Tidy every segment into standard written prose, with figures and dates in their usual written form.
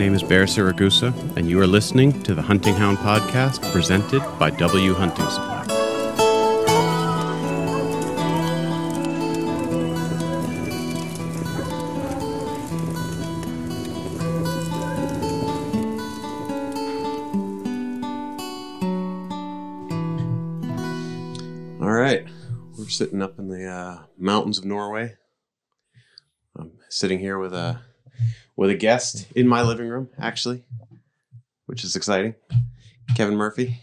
name is Bear Siragusa, and you are listening to the Hunting Hound podcast presented by W Hunting Supply. All right, we're sitting up in the mountains of Norway. I'm sitting here with a guest in my living room, actually, which is exciting. Kevin Murphy.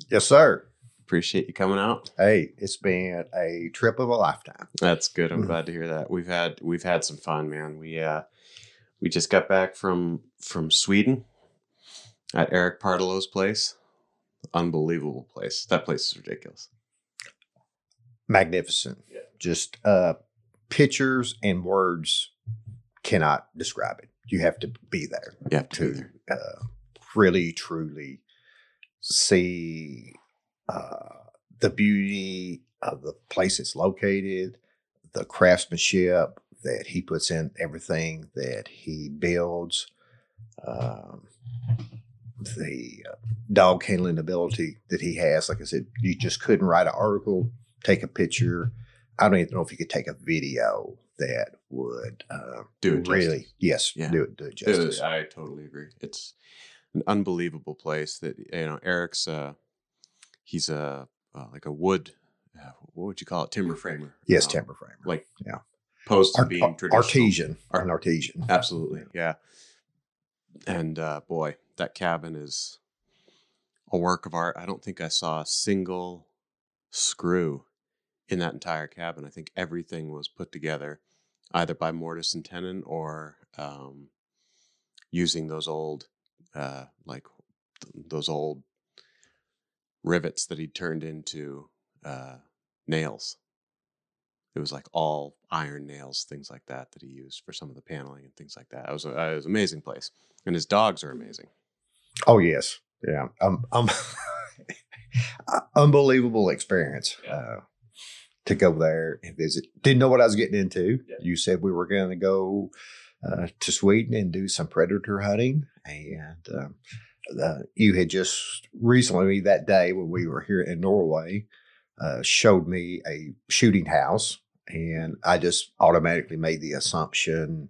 Yes, sir. Appreciate you coming out. Hey, it's been a trip of a lifetime. That's good. I'm glad to hear that. We've had some fun, man. We just got back from Sweden at Eric Partilow's place. Unbelievable place. That place is ridiculous. Magnificent. Yeah. Just pictures and words cannot describe it. You have to be there. You have to be there. Really, truly see the beauty of the place it's located, the craftsmanship that he puts in everything that he builds, the dog handling ability that he has. Like I said, you just couldn't write an article, take a picture. I don't even know if you could take a video that would do it really justice. Yes, Yeah. do it justice. I totally agree. It's an unbelievable place that, Eric's he's like a wood, what would you call it, timber framer. Yes, timber framer. Like, yeah, opposed to being traditional. An artesian. Absolutely, yeah. And boy, that cabin is a work of art. I don't think I saw a single screw in that entire cabin. I think everything was put together either by mortise and tenon or using those old those old rivets that he turned into nails. It was like all iron nails, things like that he used for some of the paneling and things like that. It was an amazing place, and his dogs are amazing. Oh yes, yeah, unbelievable experience. Yeah. To go there and visit. Didn't know what I was getting into. Yeah. You said we were going to go to Sweden and do some predator hunting. And you had just recently, that day when we were here in Norway, showed me a shooting house. And I just automatically made the assumption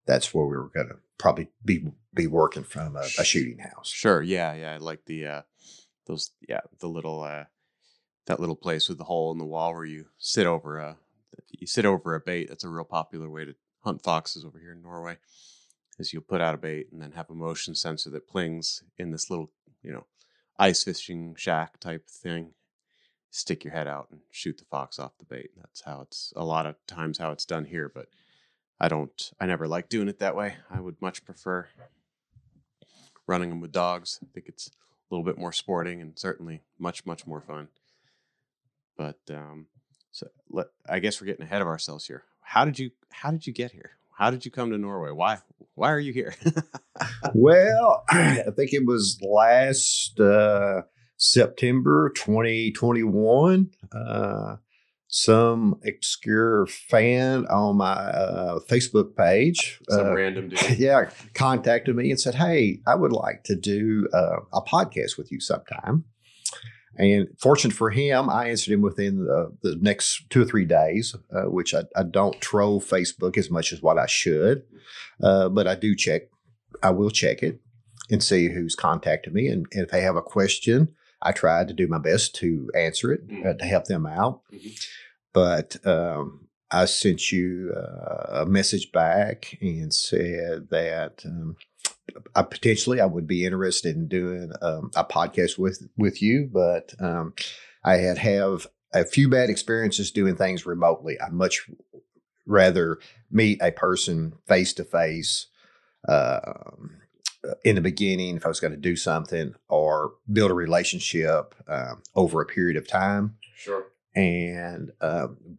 that's where we were going to probably be working from, a shooting house. Sure. Yeah. I like the little... that little place with the hole in the wall where you sit over a bait. That's a real popular way to hunt foxes over here in Norway. Is you'll put out a bait and then have a motion sensor that plings in this little, ice fishing shack type thing. Stick your head out and shoot the fox off the bait. That's how it's a lot of times how it's done here. But I never like doing it that way. I would much prefer running them with dogs. I think it's a little bit more sporting and certainly much, much more fun. But I guess we're getting ahead of ourselves here. How did you get here? How did you come to Norway? Why are you here? Well, I think it was last September 2021. Some obscure fan on my Facebook page, some random dude, contacted me and said, "Hey, I would like to do a podcast with you sometime." And fortunate for him, I answered him within the next 2 or 3 days, which I don't troll Facebook as much as what I should. But I do check. I will check it and see who's contacted me. And if they have a question, I try to do my best to answer it, to help them out. Mm-hmm. But I sent you a message back and said that I would be interested in doing a podcast with you, but I have a few bad experiences doing things remotely. I much rather meet a person face to face in the beginning if I was going to do something, or build a relationship over a period of time. Sure. And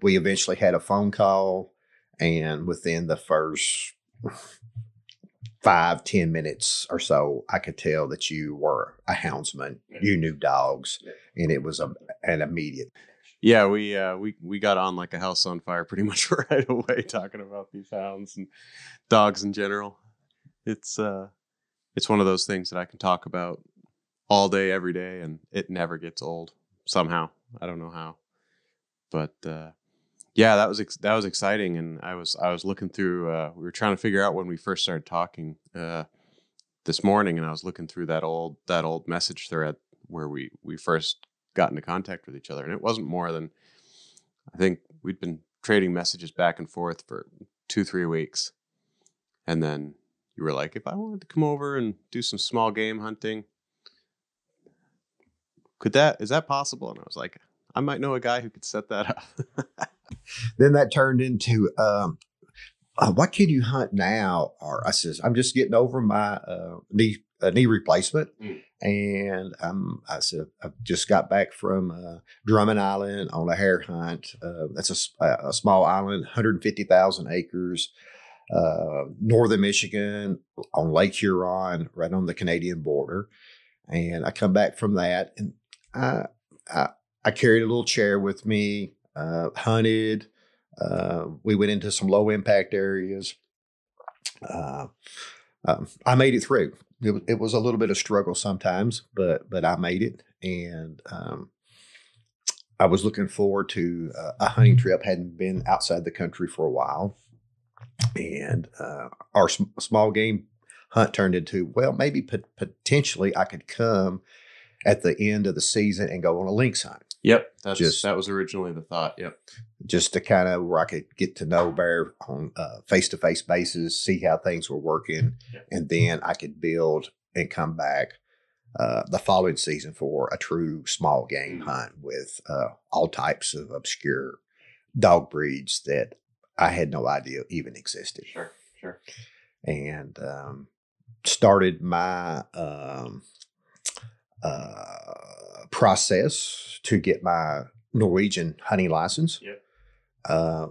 we eventually had a phone call, and within the first 5-10 minutes or so, I could tell that you were a houndsman. You knew dogs, and it was an immediate. Yeah, we got on like a house on fire pretty much right away, talking about these hounds and dogs in general. It's it's one of those things that I can talk about all day, every day, and it never gets old somehow. I don't know how, but yeah, that was exciting. And I was looking through. We were trying to figure out when we first started talking this morning, and I was looking through that old message thread where we first got into contact with each other, and it wasn't more than, I think we'd been trading messages back and forth for 2-3 weeks, and then you were like, if I wanted to come over and do some small game hunting, is that possible? And I was like, I might know a guy who could set that up. Then that turned into, what can you hunt now? Or I says, I'm just getting over my knee replacement. And I said, I just got back from Drummond Island on a hare hunt. That's a small island, 150,000 acres, northern Michigan on Lake Huron, right on the Canadian border. And I come back from that, and I carried a little chair with me, hunted. We went into some low impact areas. I made it through. It was a little bit of struggle sometimes, but I made it. And I was looking forward to a hunting trip. Hadn't been outside the country for a while. And our small game hunt turned into, well, maybe potentially I could come at the end of the season and go on a lynx hunt. Yep, that was originally the thought. Yep, just to kind of where I could get to know bear on face-to-face basis, see how things were working, and then I could build and come back the following season for a true small game hunt with all types of obscure dog breeds that I had no idea even existed. Sure. And started my process to get my Norwegian hunting license,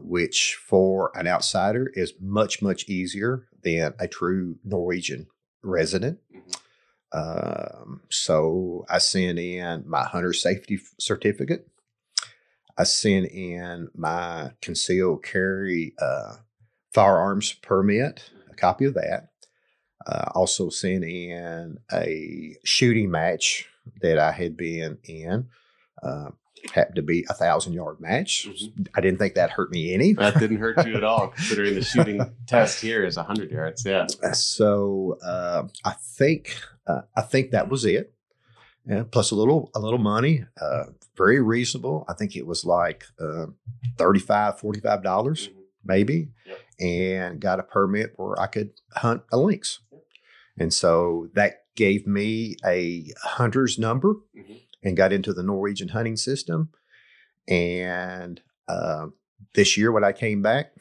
which for an outsider is much, much easier than a true Norwegian resident. So I sent in my hunter safety certificate. I sent in my concealed carry firearms permit, a copy of that. Also sent in a shooting match that I had been in. Happened to be a 1,000-yard match. I didn't think that hurt me any. That didn't hurt you at all, considering the shooting test here is 100 yards. Yeah. So I think that was it. Yeah, plus a little money, very reasonable. I think it was like $35-$45 maybe, and got a permit where I could hunt a lynx. And so that gave me a hunter's number and got into the Norwegian hunting system. And this year when I came back,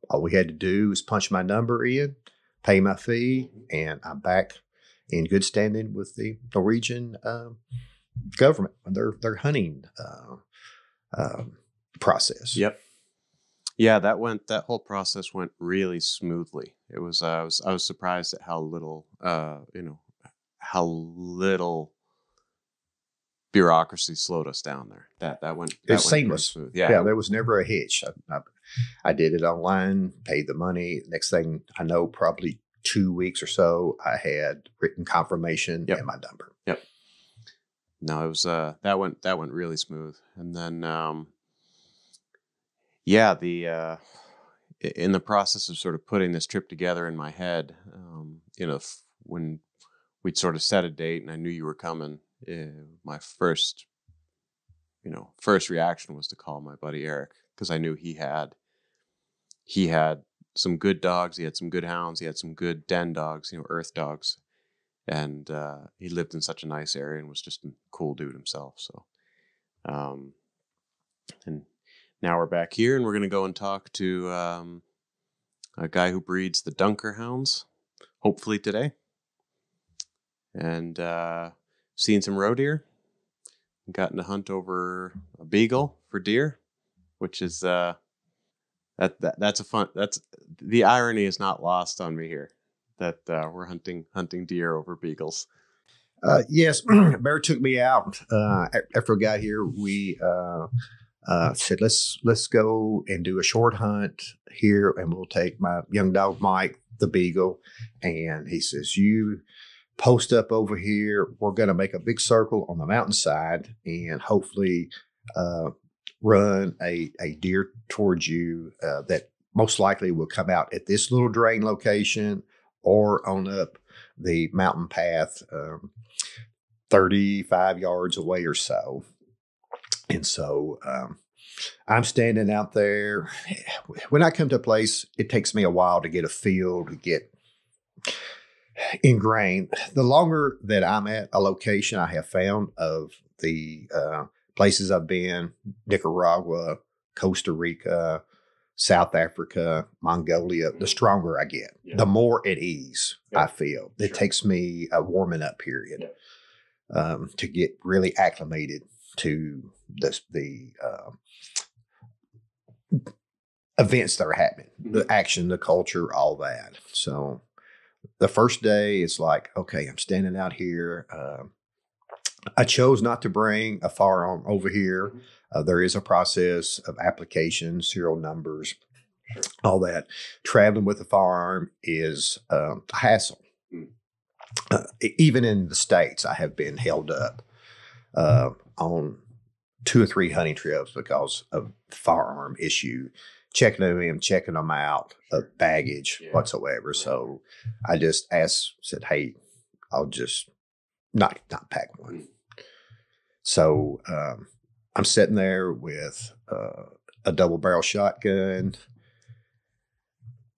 all we had to do was punch my number in, pay my fee, and I'm back in good standing with the Norwegian government and their hunting process. Yep. Yeah, that whole process went really smoothly. It was I was surprised at how little bureaucracy slowed us down there. That went seamless. Smooth. Yeah, there was never a hitch. I did it online, paid the money. Next thing I know, probably 2 weeks or so, I had written confirmation and my number. Yep. No, it was that went really smooth. And then in the process of sort of putting this trip together in my head, when we'd sort of set a date and I knew you were coming, my first reaction was to call my buddy Eric, because I knew he had some good dogs. He had some good hounds. He had some good den dogs, earth dogs. And he lived in such a nice area and was just a cool dude himself. So, and now we're back here and we're going to go and talk to a guy who breeds the Dunker hounds, hopefully today. And seen some roe deer. Gotten to hunt over a beagle for deer, which is that's the irony is not lost on me here, that we're hunting deer over beagles. Yes, Bear took me out after I got here. We said let's go and do a short hunt here, and we'll take my young dog Mike, the beagle. And he says, you post up over here. We're going to make a big circle on the mountainside and hopefully run a deer towards you that most likely will come out at this little drain location or on up the mountain path 35 yards away or so. And so I'm standing out there. When I come to a place, it takes me a while to get a feel, to get ingrained. The longer that I'm at a location, I have found of the places I've been, Nicaragua, Costa Rica, South Africa, Mongolia, the stronger I get, the more at ease I feel. It takes me a warming up period to get really acclimated to the events that are happening, the action, the culture, all that. So the first day, it's like, okay, I'm standing out here. I chose not to bring a firearm over here. There is a process of application, serial numbers, all that. Traveling with a firearm is a hassle. Even in the States, I have been held up on 2 or 3 hunting trips because of firearm issue, checking them out, of baggage whatsoever. So I just said, hey, I'll just not pack one. So I'm sitting there with a double barrel shotgun,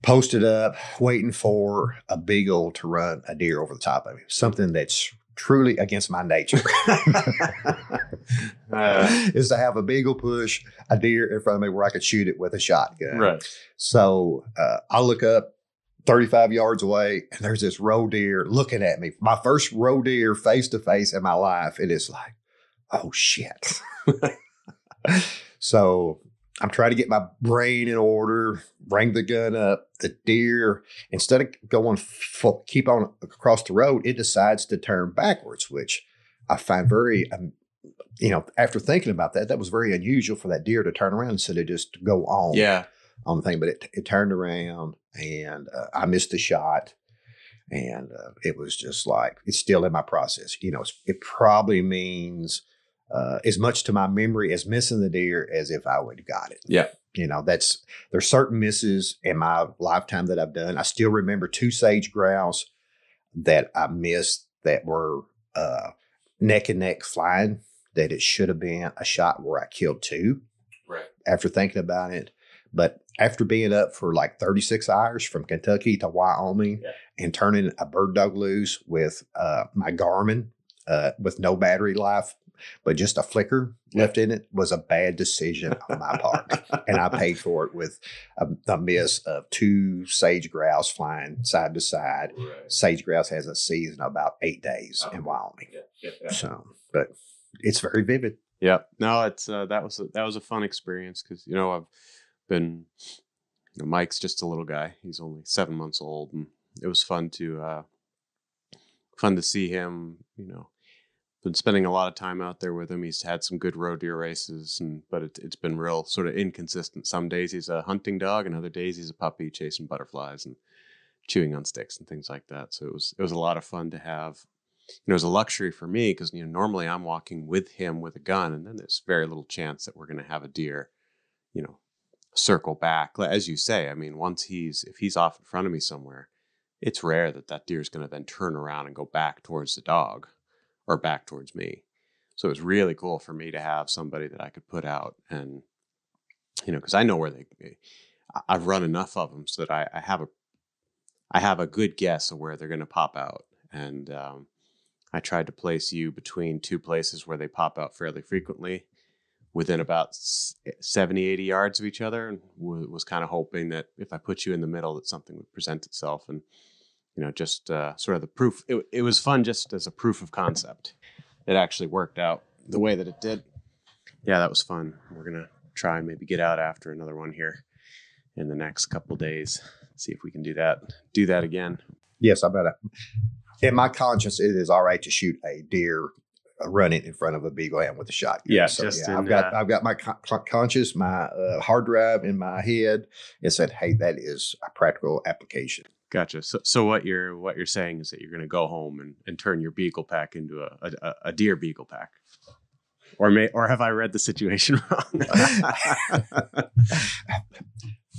posted up, waiting for a beagle to run a deer over the top of me. Something that's truly against my nature is to have a beagle push a deer in front of me where I could shoot it with a shotgun. Right. So I look up 35 yards away and there's this roe deer looking at me. My first roe deer face to face in my life. It is like, oh shit. So I'm trying to get my brain in order, bring the gun up. The deer, instead of going keep on across the road, it decides to turn backwards, which I find very, after thinking about that, that was very unusual for that deer to turn around instead of just go on the thing. But it turned around and I missed the shot. And it was just like, it's still in my process. It probably means as much to my memory as missing the deer as if I would have got it. Yeah. There's certain misses in my lifetime that I've done. I still remember 2 sage grouse that I missed that were neck and neck flying, that it should have been a shot where I killed 2 after thinking about it. But after being up for like 36 hours from Kentucky to Wyoming and turning a bird dog loose with my Garmin with no battery life, but just a flicker left in it, was a bad decision on my part. And I paid for it with a miss of 2 sage grouse flying side to side. Right. Sage grouse has a season of about 8 days in Wyoming. Yeah. So, but it's very vivid. Yeah. No, it's that was a fun experience because I've been Mike's just a little guy. He's only 7 months old, and it was fun to see him. Been spending a lot of time out there with him. He's had some good roe deer races, but it's been real sort of inconsistent. Some days he's a hunting dog, and other days he's a puppy chasing butterflies and chewing on sticks and things like that. So it was a lot of fun to have. It was a luxury for me because normally I'm walking with him with a gun, and then there's very little chance that we're going to have a deer, circle back. As you say, I mean, if he's off in front of me somewhere, it's rare that deer is going to then turn around and go back towards the dog or back towards me. So it was really cool for me to have somebody that I could put out and, because I know where I've run enough of them so that I have a good guess of where they're going to pop out. And I tried to place you between 2 places where they pop out fairly frequently within about 70, 80 yards of each other, and was kind of hoping that if I put you in the middle that something would present itself. And just sort of the proof. It was fun just as a proof of concept. It actually worked out the way that it did. Yeah, that was fun. We're going to try and maybe get out after another one here in the next couple days. See if we can do that again. Yes, I bet. In my conscience, it is all right to shoot a deer running in front of a beagle hound with a shotgun. Yeah, so, I've got my conscious, my hard drive in my head. It said, "Hey, that is a practical application." Gotcha. So what you're saying is that you're going to go home and turn your beagle pack into a deer beagle pack, or have I read the situation wrong?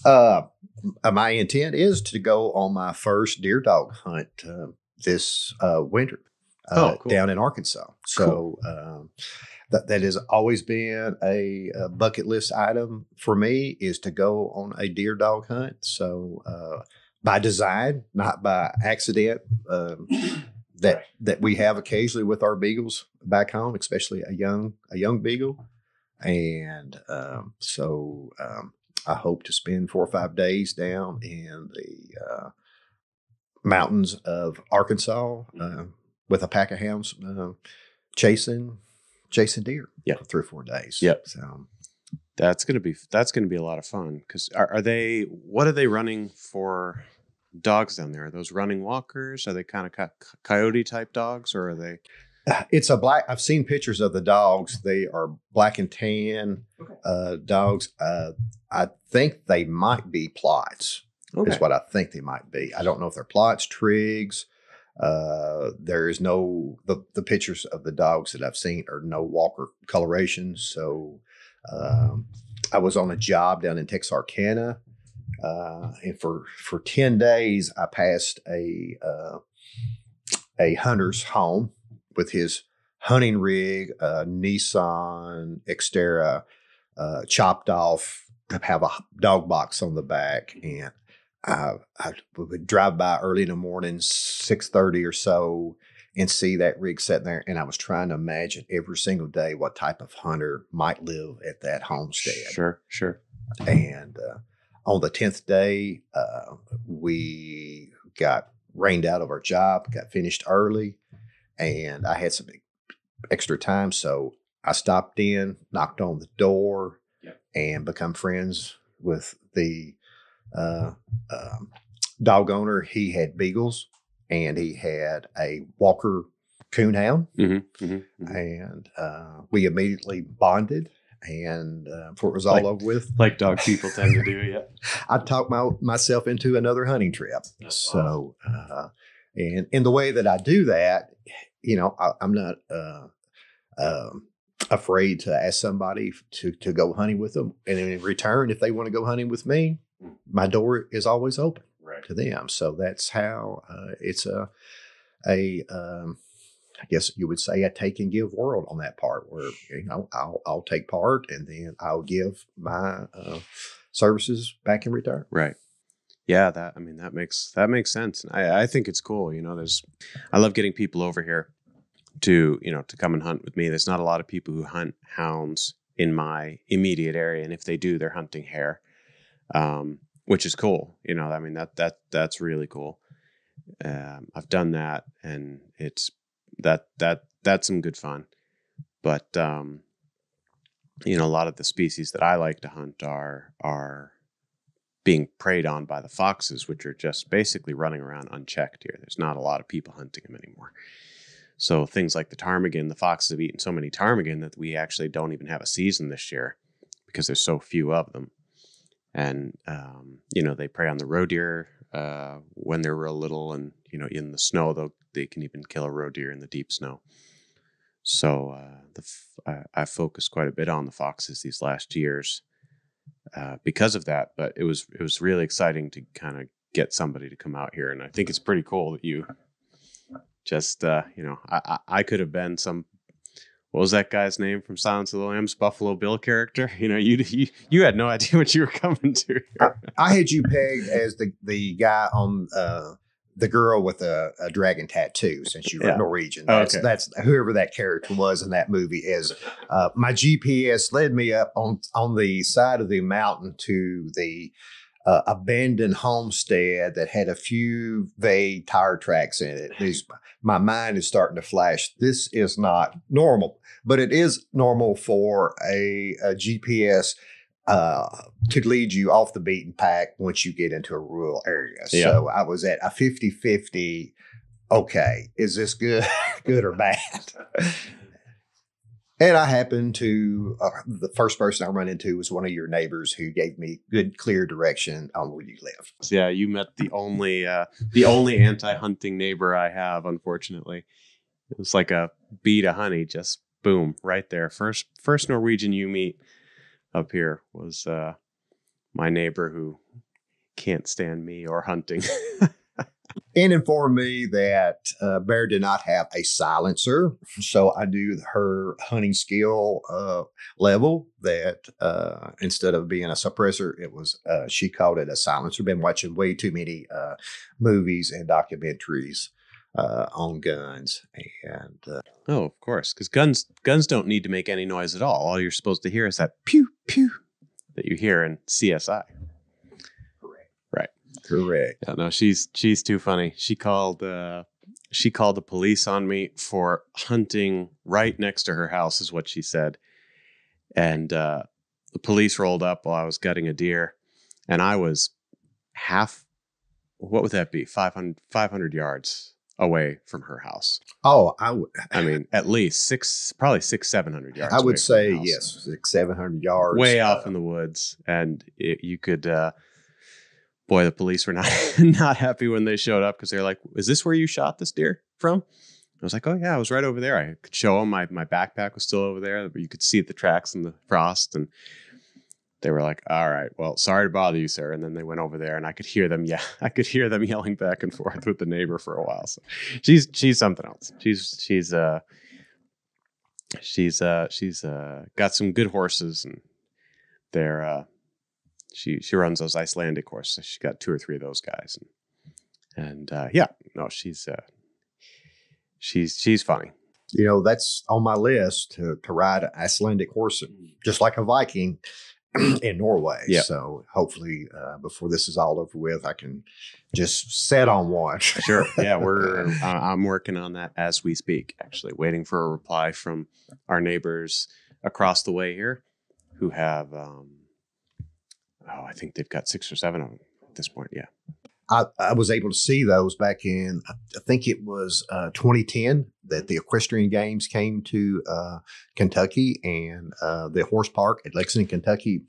Uh, my intent is to go on my first deer dog hunt this winter Oh, cool. down in Arkansas. So that has always been a bucket list item for me, is to go on a deer dog hunt. So by design, not by accident. That we have occasionally with our beagles back home, especially a young beagle, and I hope to spend 4 or 5 days down in the mountains of Arkansas with a pack of hounds chasing deer. Yeah, for 3 or 4 days. Yep. So that's gonna be a lot of fun. Because are they? What are they running for? Dogs down there, are those running walkers? Are they kind of coyote type dogs, or are they? It's a black. I've seen pictures of the dogs. They are black and tan dogs. I think they might be plots. Okay. Is what I think they might be. I don't know if they're plots, trigs. There is no the pictures of the dogs that I've seen are no walker coloration. So I was on a job down in Texarkana. And for 10 days, I passed a hunter's home with his hunting rig, Nissan Xterra, chopped off to have a dog box on the back. And I would drive by early in the morning, 6:30 or so, and see that rig sitting there. And I was trying to imagine every single day what type of hunter might live at that homestead. Sure. And on the 10th day, we got rained out of our job, got finished early, and I had some extra time. So I stopped in, knocked on the door, and become friends with the dog owner. He had beagles, and he had a Walker coonhound. And we immediately bonded. And before it was all over with, like dog people tend to do, yeah. I talked myself into another hunting trip. So, and in the way that I do that, I'm not afraid to ask somebody to go hunting with them, and in return, if they want to go hunting with me, my door is always open to them. So that's how it's I guess you would say a take and give world on that part, where I'll take part and then I'll give my services back in return. Right. Yeah. That makes sense. I think it's cool. I love getting people over here to come and hunt with me. There's not a lot of people who hunt hounds in my immediate area, and if they do, they're hunting hare, which is cool. That's really cool. I've done that, and it's that's some good fun. But a lot of the species that I like to hunt are being preyed on by the foxes, which are just basically running around unchecked here. There's not a lot of people hunting them anymore. So things like the ptarmigan, the foxes have eaten so many ptarmigan that we actually don't even have a season this year because there's so few of them. And they prey on the roe deer when they're real little, and in the snow they can even kill a roe deer in the deep snow. So I focused quite a bit on the foxes these last years because of that. But it was really exciting to kind of get somebody to come out here, and I think it's pretty cool that you just I could have been some. What was that guy's name from Silence of the Lambs? Buffalo Bill character. You had no idea what you were coming to. I had you pegged as the guy on the girl with a dragon tattoo, since you were Norwegian. That's whoever that character was in that movie. As my GPS led me up on the side of the mountain to the abandoned homestead that had a few vague tire tracks in it. My mind is starting to flash. This is not normal, but it is normal for a GPS to lead you off the beaten path once you get into a rural area. Yeah. So I was at a 50-50. Okay, is this good or bad? And I happened to, the first person I run into was one of your neighbors who gave me good, clear direction on where you live. So yeah, you met the only anti-hunting neighbor I have, unfortunately. It was like a bee to honey, just boom, right there. First Norwegian you meet up here was my neighbor who can't stand me or hunting. And informed me that Bear did not have a silencer. So I knew her hunting skill level that instead of being a suppressor, it was, she called it a silencer. Been watching way too many movies and documentaries on guns. And Oh, of course, because guns don't need to make any noise at all. All you're supposed to hear is that pew pew that you hear in CSI. Right. correct. Yeah, no, she's too funny. She called the police on me for hunting right next to her house, is what she said. And the police rolled up while I was gutting a deer, and I was what would that be? 500 yards away from her house. Oh, I mean, at least probably 700 yards. I would away say from her house. yes, 700 yards. Way off in the woods. And you could, boy, the police were not, not happy when they showed up because they're like, is this where you shot this deer from? I was like, oh yeah, I was right over there. I could show them my backpack was still over there, but you could see the tracks in the frost. And they were like, all right, well, sorry to bother you, sir. And then they went over there and I could hear them. Yeah, I could hear them yelling back and forth with the neighbor for a while. So she's something else. She's got some good horses, and they're, she runs those Icelandic horses. So she's got 2 or 3 of those guys. And yeah, no, she's funny. You know, that's on my list to ride an Icelandic horse, just like a Viking in Norway. Yep. So hopefully before this is all over with, I can just set on one. Sure. Yeah, I'm working on that as we speak, actually, waiting for a reply from our neighbors across the way here who have, I think they've got 6 or 7 of them at this point. Yeah. I was able to see those back in, I think it was 2010 that the equestrian games came to Kentucky, and the horse park at Lexington, Kentucky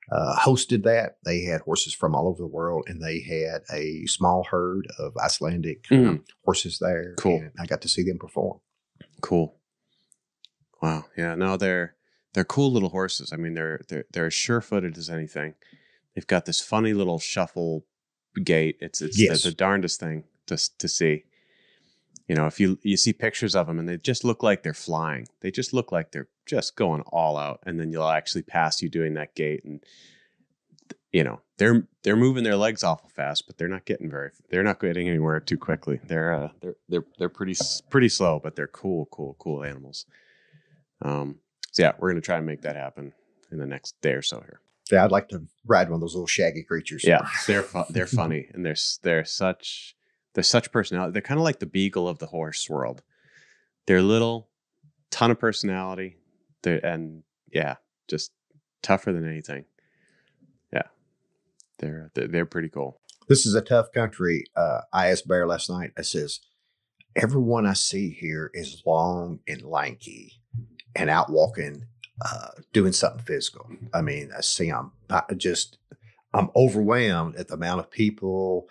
hosted that. They had horses from all over the world, and they had a small herd of Icelandic horses there. Cool. And I got to see them perform. Cool. Wow. Yeah. No, they're cool little horses. I mean, they're as sure-footed as anything. They've got this funny little shuffle gait. It's Yes. the darndest thing to see. You know, if you see pictures of them and they just look like they're flying, they just look like they're just going all out, and then you'll actually pass you doing that gait, and you know they're moving their legs awful fast, but they're not getting anywhere too quickly. They're pretty slow, but they're cool animals. So yeah, we're gonna try and make that happen in the next day or so here. Yeah, I'd like to ride one of those little shaggy creatures. Yeah, they're funny, and they're such personality. They're kind of like the beagle of the horse world. They're little, ton of personality. And just tougher than anything. Yeah, they're pretty cool. This is a tough country. I asked Bear last night. I says, everyone I see here is long and lanky and out walking, doing something physical. I mean, I see I'm overwhelmed at the amount of people,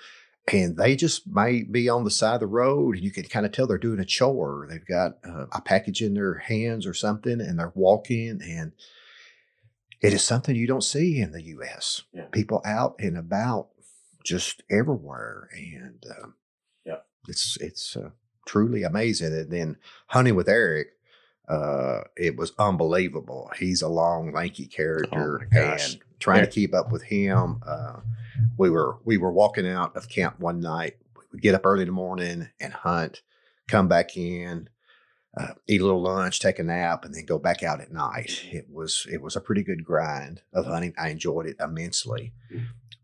and they just might be on the side of the road, and you can kind of tell they're doing a chore. They've got a package in their hands or something, and they're walking, and it is something you don't see in the U.S. Yeah. People out and about just everywhere, and it's truly amazing. And then hunting with Eric, it was unbelievable. He's a long, lanky character, and trying to keep up with him. We were walking out of camp one night. We would get up early in the morning and hunt, come back in, eat a little lunch, take a nap, and then go back out at night. It was a pretty good grind of hunting. I enjoyed it immensely.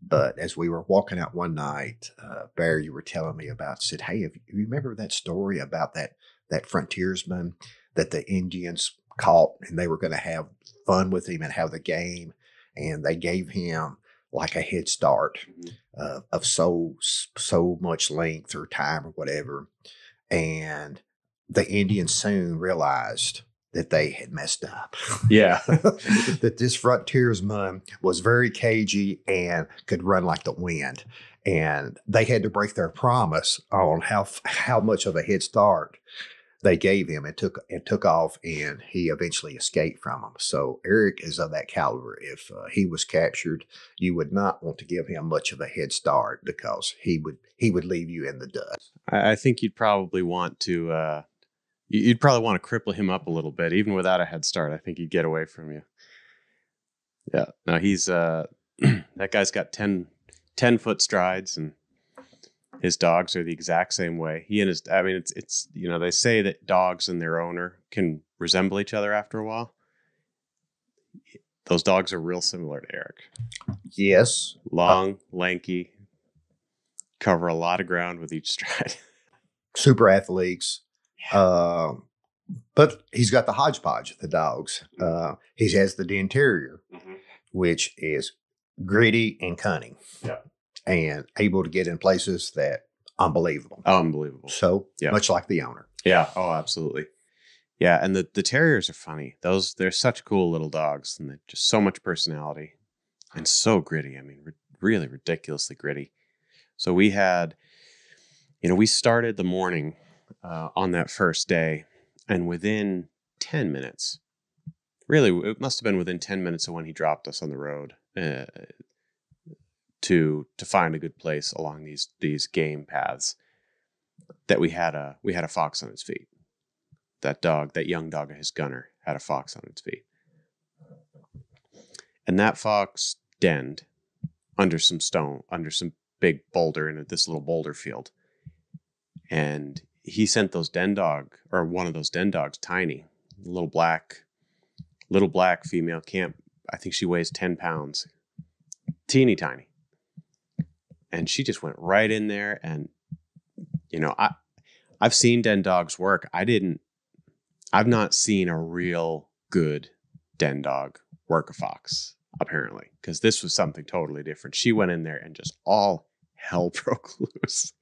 But as we were walking out one night, Bear, you were telling me about, said, hey, you remember that story about that frontiersman that the Indians caught, and they were going to have fun with him and have the game, and they gave him like a head start of so much length or time or whatever. And the Indians soon realized that they had messed up. Yeah. That this frontiersman was very cagey and could run like the wind. And they had to break their promise on how much of a head start they gave him, and took off, and he eventually escaped from them. So Eric is of that caliber. If he was captured, you would not want to give him much of a head start, because he would leave you in the dust. I think you'd probably want to you'd probably want to cripple him up a little bit, even without a head start. I think he'd get away from you. Yeah. No, he's that guy's got 10-foot strides, and his dogs are the exact same way. He and his, I mean, it's they say that dogs and their owner can resemble each other after a while. Those dogs are real similar to Eric. Yes. Long, lanky, cover a lot of ground with each stride. Super athletes. But he's got the hodgepodge of the dogs. He has the Den Terrier, which is gritty and cunning. Yeah. And able to get in places that unbelievable. Unbelievable. So much like the owner. Yeah. Oh, absolutely. Yeah. And the terriers are funny. They're such cool little dogs, and they're just so much personality and so gritty. I mean, really ridiculously gritty. So we had, we started the morning on that first day, and within 10 minutes, really, it must have been within 10 minutes of when he dropped us on the road, to find a good place along these game paths, that we had a fox on its feet. That young dog of his gunner had a fox on its feet. And that fox denned under some big boulder in this little boulder field. And he sent one of those den dogs, Tiny, little black female camp. I think she weighs 10 pounds, teeny tiny. And she just went right in there. And, I've seen den dogs work. I've not seen a real good den dog work a fox, apparently, because this was something totally different. She went in there and just all hell broke loose.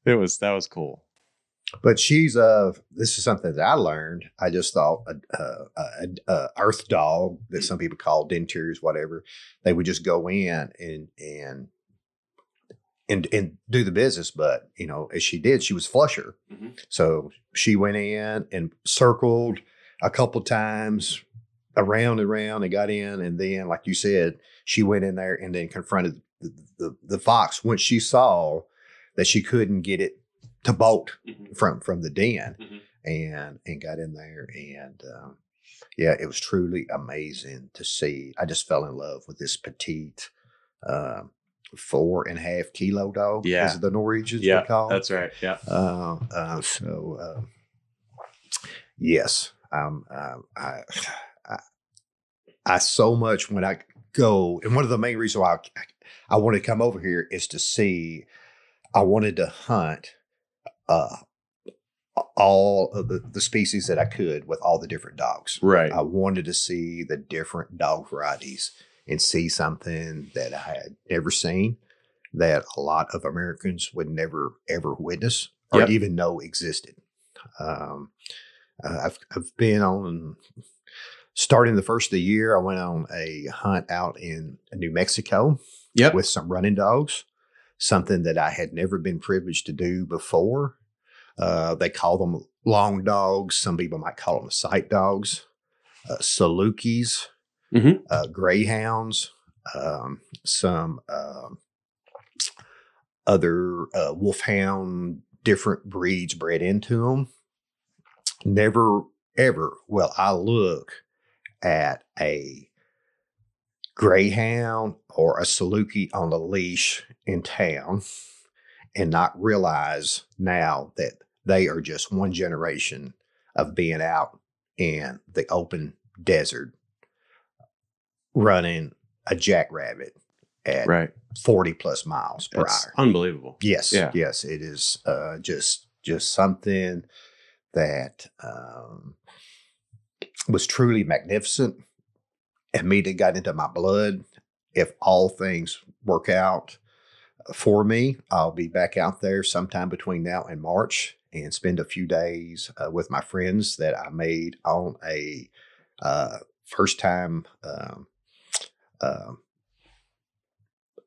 That was cool. But this is something that I learned. I just thought a earth dog, that some people call Den Terriers, whatever, they would just go in and do the business. But, as she did, she was flusher. Mm-hmm. So she went in and circled a couple times around and around and got in. And then, like you said, she went in there and then confronted the fox once she saw that she couldn't get it to bolt from the den, and got in there. And it was truly amazing to see. I just fell in love with this petite 4.5 kilo dog, as the Norwegians would call. That's right. Yeah. Yes, I so much when I go, and one of the main reasons why I wanted to come over here is to see. I wanted to hunt all of the species that I could with all the different dogs. Right. I wanted to see the different dog varieties and see something that I had never seen, that a lot of Americans would never, ever witness or even know existed. I've been on, starting the first of the year, I went on a hunt out in New Mexico with some running dogs, something that I had never been privileged to do before. They call them long dogs. Some people might call them sight dogs, Salukis, greyhounds, some other wolfhound, different breeds bred into them. Never, ever will I look at a greyhound or a Saluki on a leash in town and not realize now that they are just one generation of being out in the open desert running a jackrabbit at 40 plus miles per hour. Unbelievable. Yes. Yeah. Yes. It is just something that was truly magnificent. Immediately got into my blood. If all things work out, For me, I'll be back out there sometime between now and March and spend a few days with my friends that I made on a first time uh,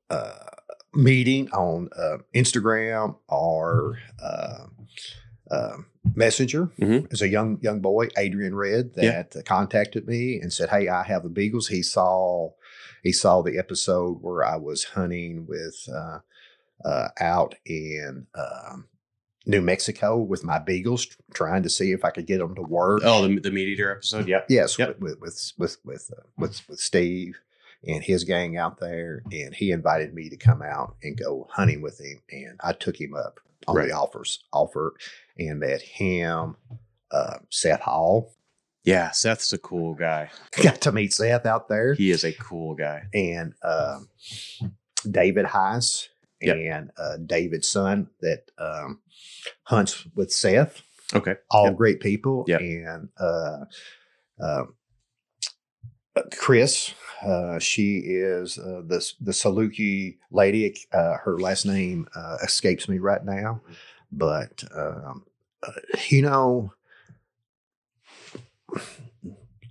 uh, meeting on Instagram or Messenger. Mm-hmm. As a young boy, Adrian Red, that contacted me and said, "Hey, I have the beagles." He saw the episode where I was hunting with out in New Mexico with my beagles, trying to see if I could get them to work. Oh, the meat eater episode. Yep. Yes, Yep. with Steve and his gang out there, and he invited me to come out and go hunting with him, and I took him up on the offer and met him, Seth Hall. Yeah, Seth's a cool guy. Got to meet Seth out there. He is a cool guy. And David Heiss and David's son that hunts with Seth. Okay. All great people. Yep. And Chris, she is the Saluki lady. Her last name escapes me right now. But,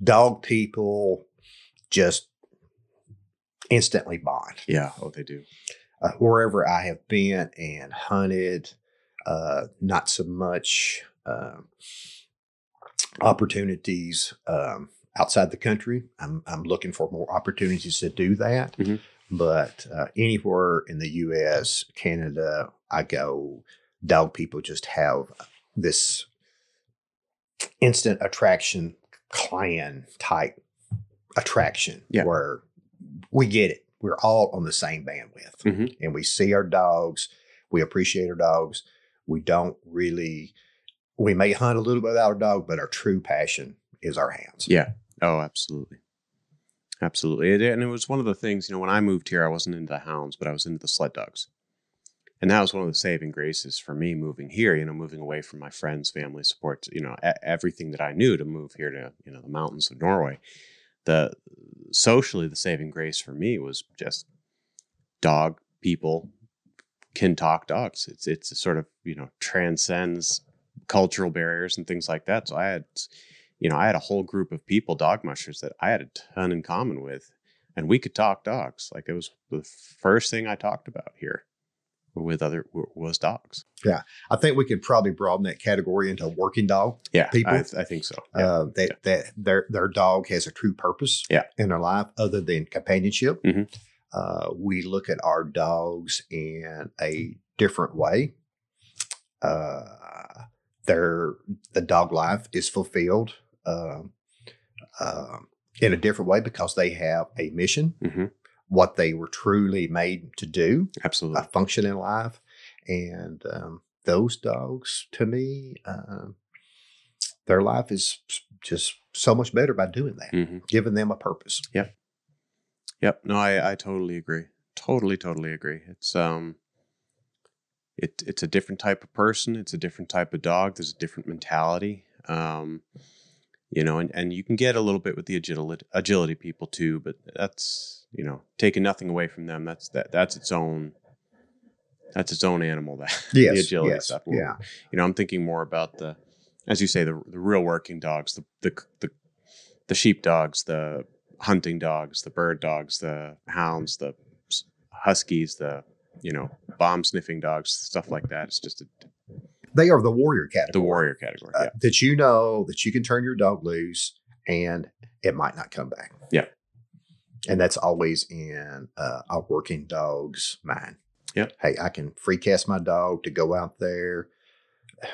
dog people just instantly bond. Yeah. Oh, they do. Wherever I have been and hunted, not so much opportunities outside the country. I'm looking for more opportunities to do that. Mm-hmm. But anywhere in the U.S., Canada, I go, dog people just have this instant attraction, clan type attraction where we get it. We're all on the same bandwidth, and we see our dogs. We appreciate our dogs. We may hunt a little bit without our dog, but our true passion is our hounds. Yeah. Oh, absolutely. Absolutely. And it was one of the things, when I moved here, I wasn't into the hounds, but I was into the sled dogs. And that was one of the saving graces for me moving here, moving away from my friends, family, support, everything that I knew to move here to, the mountains of Norway. Socially, the saving grace for me was just dog people can talk dogs. It's a sort of, transcends cultural barriers and things like that. So I had a whole group of people, dog mushers, that I had a ton in common with, and we could talk dogs. Like, it was the first thing I talked about here was dogs. Yeah. I think we could probably broaden that category into working dog people. I think so. Yeah. That their dog has a true purpose in their life other than companionship. Mm-hmm. We look at our dogs in a different way. The dog life is fulfilled in a different way because they have a mission, what they were truly made to do, absolutely, a function in life. And those dogs, to me, their life is just so much better by doing that, giving them a purpose. Yep. No, I totally agree. Totally agree. It's it's a different type of person. It's a different type of dog. There's a different mentality. And you can get a little bit with the agility people too, but that's, taking nothing away from them. That's its own animal, the agility stuff. Yeah. I'm thinking more about as you say, the real working dogs, the sheep dogs, the hunting dogs, the bird dogs, the hounds, the huskies, the, bomb sniffing dogs, stuff like that. It's just they are the warrior category. The warrior category, yeah. That you can turn your dog loose and it might not come back. Yeah. And that's always in a working dog's mind. Yeah. Hey, I can free cast my dog to go out there.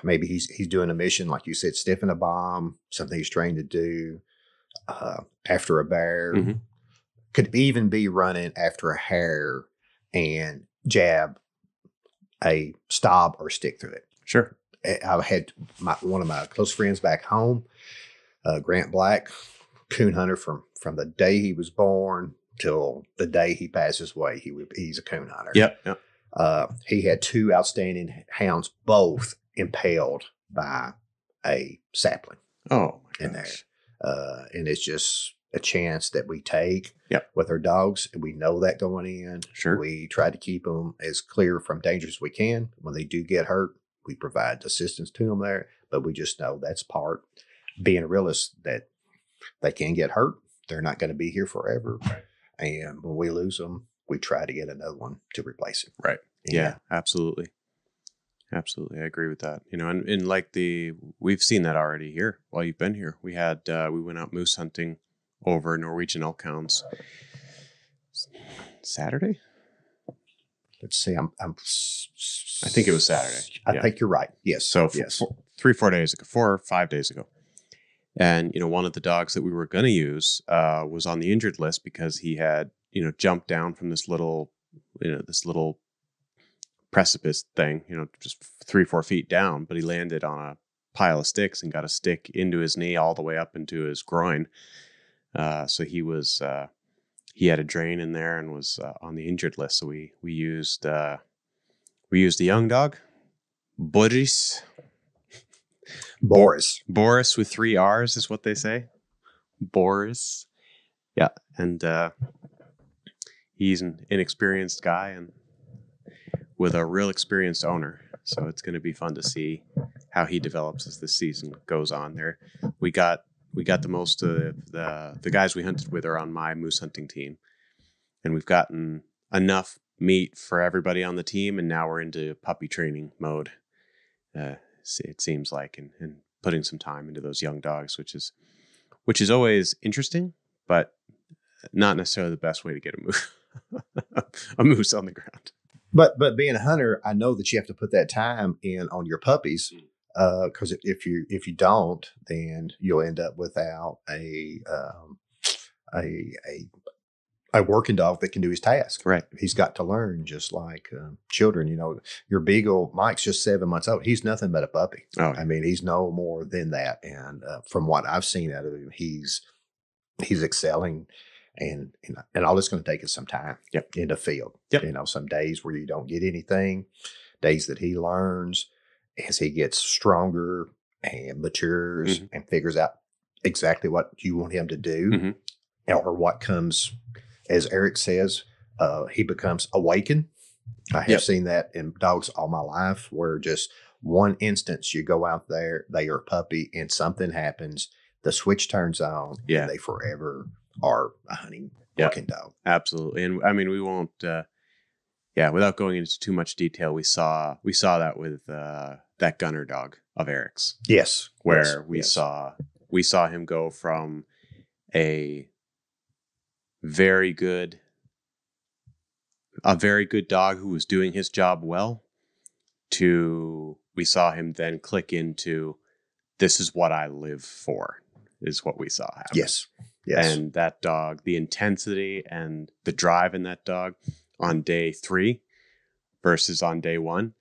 Maybe he's doing a mission, like you said, sniffing a bomb, something he's trained to do after a bear. Could even be running after a hare and jab a stob or stick through it. Sure. I had one of my close friends back home, Grant Black, coon hunter from the day he was born till the day he passes away. He's a coon hunter. Yep. He had two outstanding hounds, both impaled by a sapling. Oh, my in gosh. there. And it's just a chance that we take Yep. with our dogs. We know that going in. Sure. We try to keep them as clear from danger as we can. When they do get hurt, we provide assistance to them there. But we just know that's part, being a realist, that they can get hurt. They're not going to be here forever. And when we lose them, we try to get another one to replace it. Right. Yeah, absolutely. Absolutely. I agree with that. You know, and like we've seen that already here while you've been here. We went out moose hunting over Norwegian elk hounds Saturday. Let's see. I think it was Saturday. I think you're right. Yes. So yes. 4 days ago, 4 or 5 days ago. And, you know, one of the dogs that we were going to use was on the injured list because he had, you know, jumped down from this little precipice thing, you know, just 3-4 feet down, but he landed on a pile of sticks and got a stick into his knee all the way up into his groin. So he had a drain in there and was on the injured list. So we used a young dog, Boris with 3 R's is what they say. Boris. Yeah. And he's an inexperienced guy and with a real experienced owner. So it's going to be fun to see how he develops as the season goes on there. We got the most of the guys we hunted with are on my moose hunting team. And we've gotten enough meat for everybody on the team. And now we're into puppy training mode. It seems like, and putting some time into those young dogs, which is always interesting, but not necessarily the best way to get a moose on the ground. But being a hunter, I know that you have to put that time in on your puppies, because if you don't, then you'll end up without a working dog that can do his task. Right. He's got to learn, just like children. You know, your beagle Mike's just 7 months old. He's nothing but a puppy. Oh, I mean, he's no more than that. And from what I've seen out of him, he's excelling. And all it's going to take is some time in the field. Yep. You know, some days where you don't get anything, days that he learns as he gets stronger and matures and figures out exactly what you want him to do, or what comes, as Eric says, he becomes awakened. I have seen that in dogs all my life, where just one instance you go out there, they are a puppy, and something happens, the switch turns on, and they forever are a hunting working dog. Absolutely. And I mean, we won't without going into too much detail, we saw that with that gunner dog of Eric's. Yes. Where we saw him go from a very good dog who was doing his job well to we saw him then click into, this is what I live for, is what we saw happen. Yes. And that dog, the intensity and the drive in that dog on day 3 versus on day 1.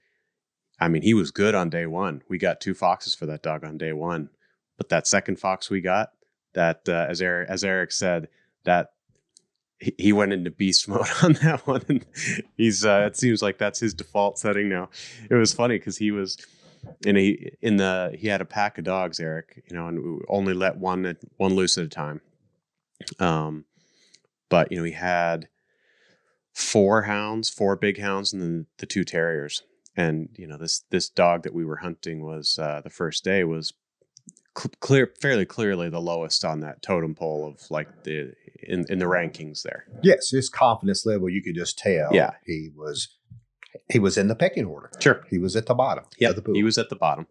I mean, he was good on day 1. We got 2 foxes for that dog on day 1. But that second fox we got, that as Eric said, that he went into beast mode on that one. And he's it seems like that's his default setting now. It was funny because he was he had a pack of dogs, Eric, you know, and we only let one loose at a time. But you know, he had 4 big hounds, and then the 2 terriers. And you know, this dog that we were hunting was the first day was fairly clearly the lowest on that totem pole of like in the rankings there. Yes, his confidence level, you could just tell. Yeah, he was in the pecking order. Sure, he was at the bottom. Yeah, he was at the bottom.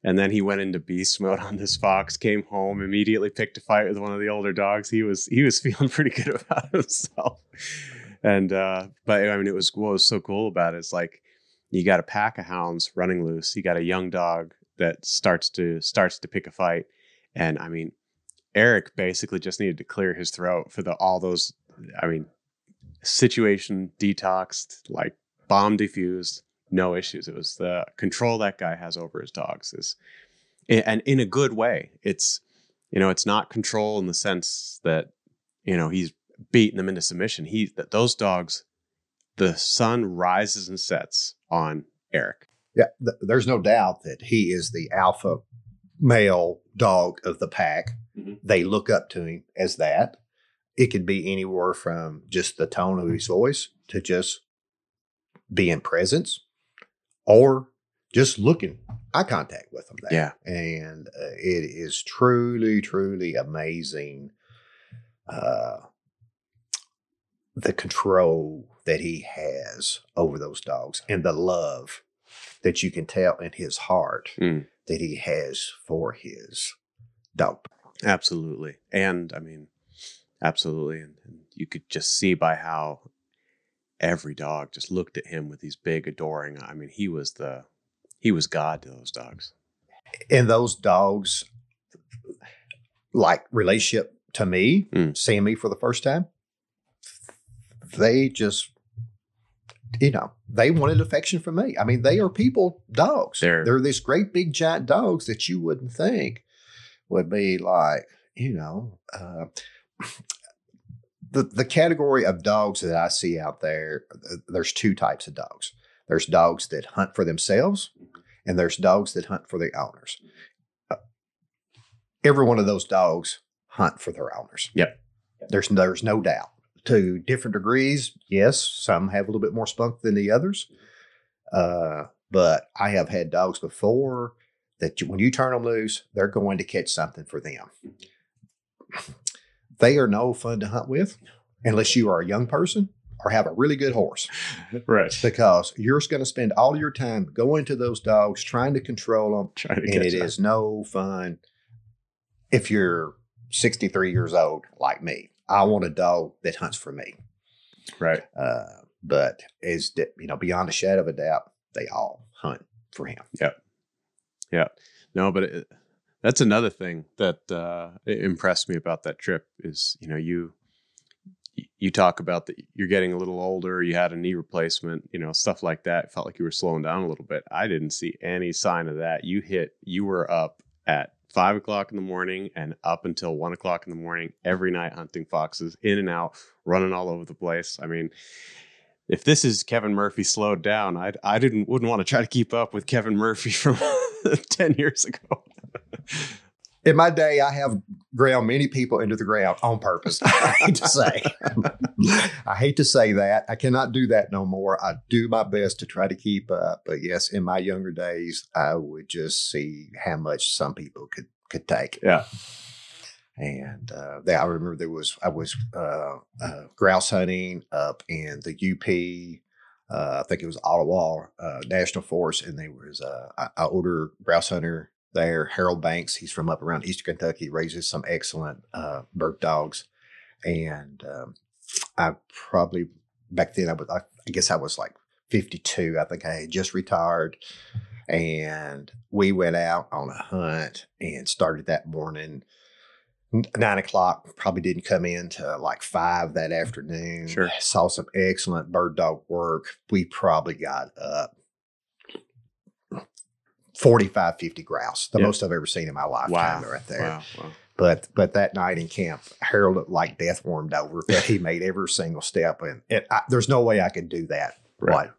And then he went into beast mode on this fox, came home, immediately picked a fight with one of the older dogs. He was feeling pretty good about himself. And, but I mean, what was so cool about it is like, you got a pack of hounds running loose. You got a young dog that starts to pick a fight. And I mean, Eric basically just needed to clear his throat for all those, I mean, situation detoxed, like bomb defused. No issues. It was the control that guy has over his dogs and in a good way. It's, you know, it's not control in the sense that, you know, he's beating them into submission. Those dogs, the sun rises and sets on Eric. Yeah. There's no doubt that he is the alpha male dog of the pack. Mm-hmm. They look up to him as that. It could be anywhere from just the tone of his voice to just being presence or just looking eye contact with them there. Yeah. And it is truly, truly amazing the control that he has over those dogs and the love that you can tell in his heart that he has for his dog. Absolutely. And I mean, absolutely. And you could just see by how every dog just looked at him with these big adoring. I mean, he was God to those dogs. And those dogs, like relationship to me, seeing me for the first time, they just, they wanted affection from me. I mean, they are people dogs. They're these great big giant dogs that you wouldn't think would be like, the category of dogs that I see out there, there's two types of dogs. There's dogs that hunt for themselves, and there's dogs that hunt for their owners. Every one of those dogs hunt for their owners. Yep. There's no doubt. To different degrees, yes, some have a little bit more spunk than the others. But I have had dogs before that when you turn them loose, they're going to catch something for them. They are no fun to hunt with unless you are a young person or have a really good horse. Right. Because you're going to spend all your time going to those dogs, trying to control them. And it is no fun if you're 63 years old like me. I want a dog that hunts for me. Right. But beyond a shadow of a doubt, they all hunt for him. Yep. Yeah. No, but that's another thing that impressed me about that trip is, you talk about that you're getting a little older, you had a knee replacement, stuff like that. It felt like you were slowing down a little bit. I didn't see any sign of that. You were up at 5 o'clock in the morning and up until 1 o'clock in the morning every night hunting foxes, in and out, running all over the place. I mean, if this is Kevin Murphy slowed down, I wouldn't want to try to keep up with Kevin Murphy from 10 years ago. In my day, I have ground many people into the ground on purpose. I hate to say. I hate to say that. I cannot do that no more. I do my best to try to keep up. But yes, in my younger days, I would just see how much some people could take. Yeah. And I remember I was grouse hunting up in the UP. I think it was Ottawa National Forest, and there was an older grouse hunter there, Harold Banks. He's from up around Eastern Kentucky, raises some excellent bird dogs. And I probably, back then, I guess I was like 52. I think I had just retired. And we went out on a hunt and started that morning. 9 o'clock, probably didn't come in till like 5 that afternoon. Sure. Saw some excellent bird dog work. We probably got up 45, 50 grouse, the most I've ever seen in my lifetime right there. Wow. But that night in camp, Harold looked like death warmed over, but he made every single step. And there's no way I could do that,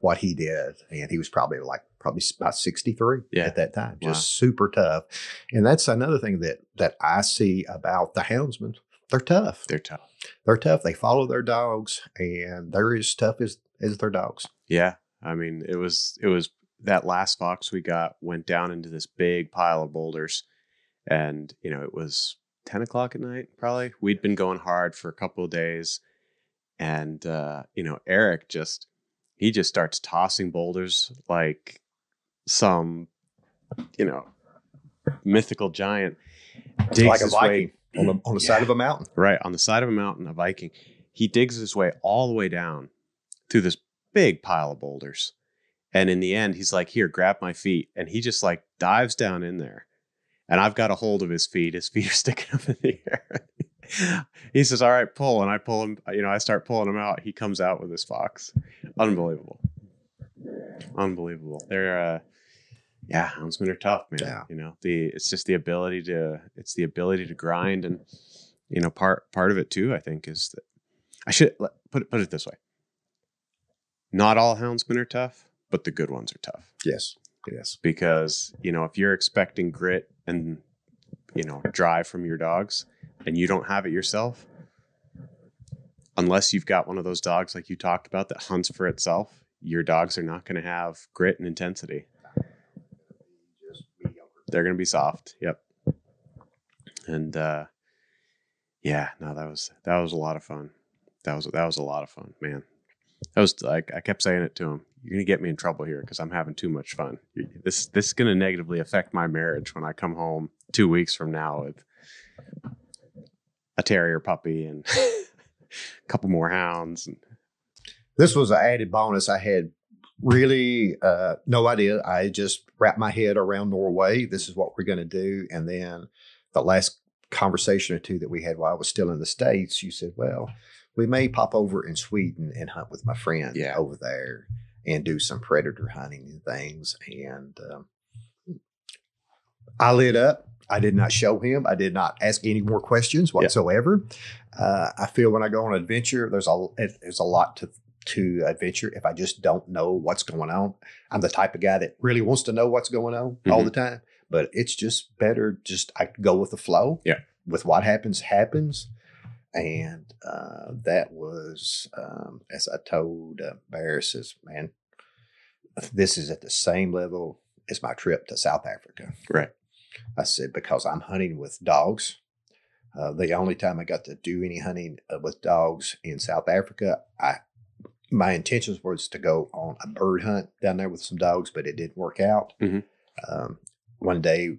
what he did. And he was probably about 63 at that time, just super tough. And that's another thing that I see about the houndsmen. They're tough. They're tough. They're tough. They follow their dogs, and they're as tough as their dogs. Yeah. I mean, it was that last fox we got went down into this big pile of boulders, and it was 10 o'clock at night probably. We'd been going hard for a couple of days, and Eric just starts tossing boulders like some mythical giant. Digs like a Viking on the side of a mountain. Right, on the side of a mountain, a Viking. He digs his way all the way down through this big pile of boulders. And in the end, he's like, here, grab my feet. And he just like dives down in there. And I've got a hold of his feet. His feet are sticking up in the air. He says, all right, pull. And I pull him, I start pulling him out. He comes out with his fox. Unbelievable. They're, houndsmen are tough, man. Yeah. It's just the ability to grind. And, part of it too, I think, is that I should put it this way. Not all houndsmen are tough, but the good ones are tough. Yes. Because, if you're expecting grit and drive from your dogs and you don't have it yourself, unless you've got one of those dogs like you talked about that hunts for itself, your dogs are not going to have grit and intensity. They're going to be soft. Yep. And yeah, no, that was a lot of fun. That was a lot of fun, man. That was like, I kept saying it to him. You're going to get me in trouble here because I'm having too much fun. This is going to negatively affect my marriage when I come home 2 weeks from now with a terrier puppy and a couple more hounds. This was an added bonus. I had really no idea. I just wrapped my head around Norway. This is what we're going to do. And then the last conversation or two that we had while I was still in the States, you said, well, we may pop over in Sweden and hunt with my friend over there and do some predator hunting and things. And I lit up. I did not show him. I did not ask any more questions whatsoever. I feel when I go on an adventure, there's a lot to adventure if I just don't know what's going on. I'm the type of guy that really wants to know what's going on all the time, but it's just better I go with the flow. Yeah. With what happens. And that was, as I told Bear, says, man, this is at the same level as my trip to South Africa. Right. I said, because I'm hunting with dogs. The only time I got to do any hunting with dogs in South Africa, my intentions was to go on a bird hunt down there with some dogs, but it didn't work out. One day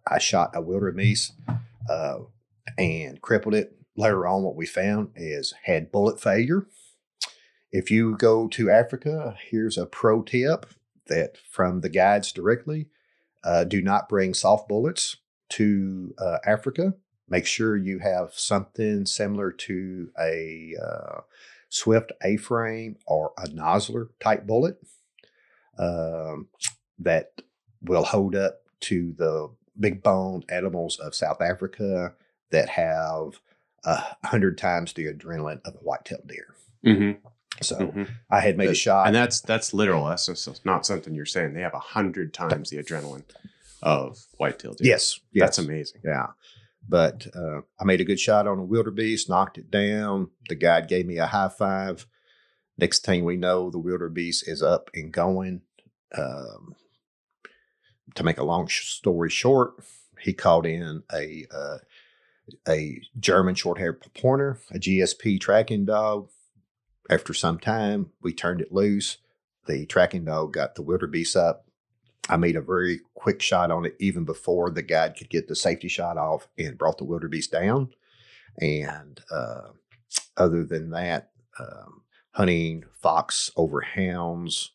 I shot a wildebeest and crippled it. Later on, what we found had bullet failure. If you go to Africa, here's a pro tip that from the guides directly, do not bring soft bullets to Africa. Make sure you have something similar to a Swift A-frame or a Nosler type bullet that will hold up to the big boned animals of South Africa that have 100 times the adrenaline of a white-tailed deer. So I had made a shot. And that's literal. That's just not something you're saying. They have 100 times the adrenaline of white-tailed deer. Yes. That's amazing. Yeah. But I made a good shot on a wildebeest, knocked it down. The guide gave me a high five. Next thing we know, the wildebeest is up and going. To make a long story short, he called in a German short-haired pointer, a GSP tracking dog. After some time, we turned it loose. The tracking dog got the wildebeest up. I made a very quick shot on it even before the guide could get the safety shot off and brought the wildebeest down. And other than that, hunting fox over hounds,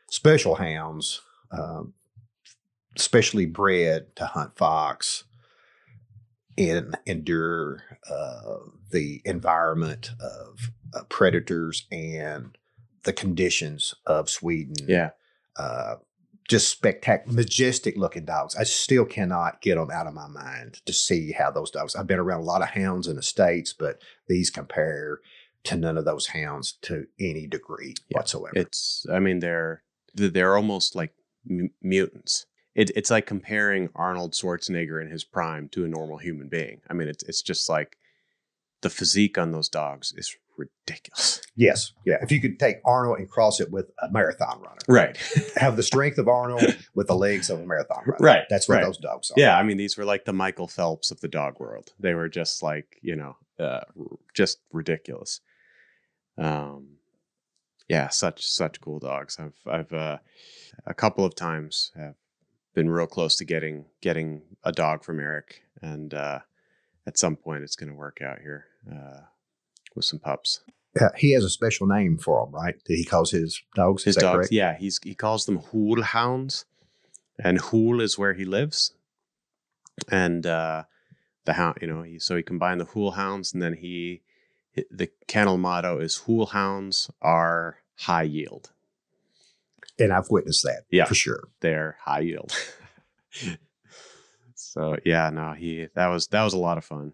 special hounds, specially bred to hunt fox and endure the environment of predators and the conditions of Sweden. Yeah. Just spectacular, majestic looking dogs. I still cannot get them out of my mind to see how those dogs, I've been around a lot of hounds in the States, but these compare to none of those hounds to any degree whatsoever. They're almost like mutants. It's like comparing Arnold Schwarzenegger in his prime to a normal human being. I mean, it's just like the physique on those dogs is ridiculous. Yes. Yeah. If you could take Arnold and cross it with a marathon runner. Right. Have the strength of Arnold with the legs of a marathon runner. Right. That's what those dogs are. Yeah. I mean, these were like the Michael Phelps of the dog world. They were just like, just ridiculous. Yeah, such cool dogs. I've a couple of times have been real close to getting a dog from Eric, and at some point it's going to work out here with some pups. He has a special name for them, right? That he calls his dogs. His dogs, correct? Yeah. He calls them Hool hounds, and Hool is where he lives, and the hound. So he combined the Hool hounds, and then the kennel motto is Hool hounds are high yield. And I've witnessed that, for sure. They're high yield. So yeah, no, that was a lot of fun.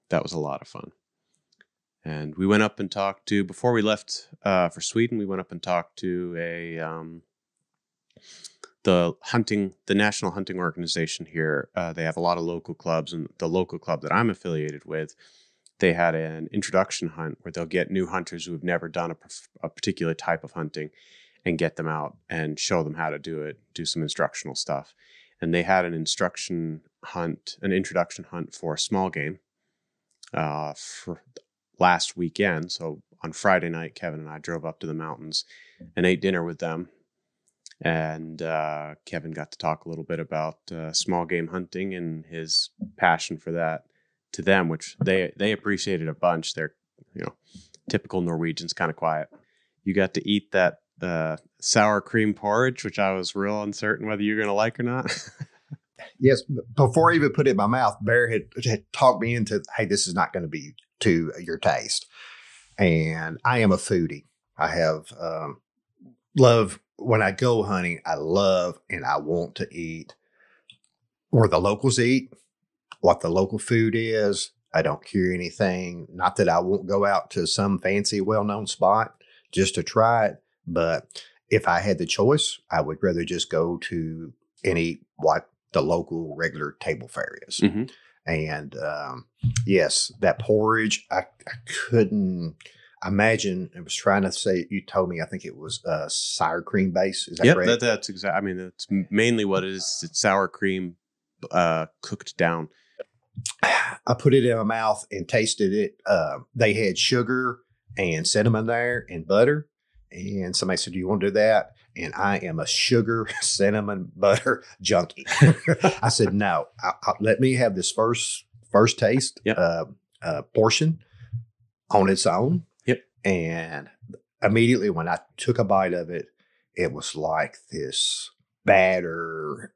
That was a lot of fun. And we went up and talked to, before we left for Sweden, we went up and talked to the National Hunting Organization here, they have a lot of local clubs, and the local club that I'm affiliated with, they had an introduction hunt where they'll get new hunters who have never done a particular type of hunting and get them out and show them how to do it, do some instructional stuff. And they had an introduction hunt for small game for last weekend. So on Friday night, Kevin and I drove up to the mountains and ate dinner with them. And Kevin got to talk a little bit about small game hunting and his passion for that to them, which they appreciated a bunch. They're, typical Norwegians, kind of quiet. You got to eat that sour cream porridge, which I was real uncertain whether you're going to like or not. Yes, before I even put it in my mouth, Bear had talked me into, hey, this is not going to be to your taste. And I am a foodie. I have love, when I go hunting, I love and I want to eat where the locals eat, what the local food is. I don't care anything. Not that I won't go out to some fancy, well-known spot just to try it. But if I had the choice, I would rather just go to and eat what the local regular table fare is. Mm-hmm. And yes, that porridge, I couldn't imagine. I was trying to say, you told me, I think it was sour cream base. Is that Yep, correct? that's exactly. I mean, that's mainly what it is. It's sour cream cooked down. I put it in my mouth and tasted it. They had sugar and cinnamon there and butter. And somebody said, do you want to do that? And I am a sugar, cinnamon, butter junkie. I said, no, let me have this first taste portion on its own. Yep. And immediately when I took a bite of it, it was like this batter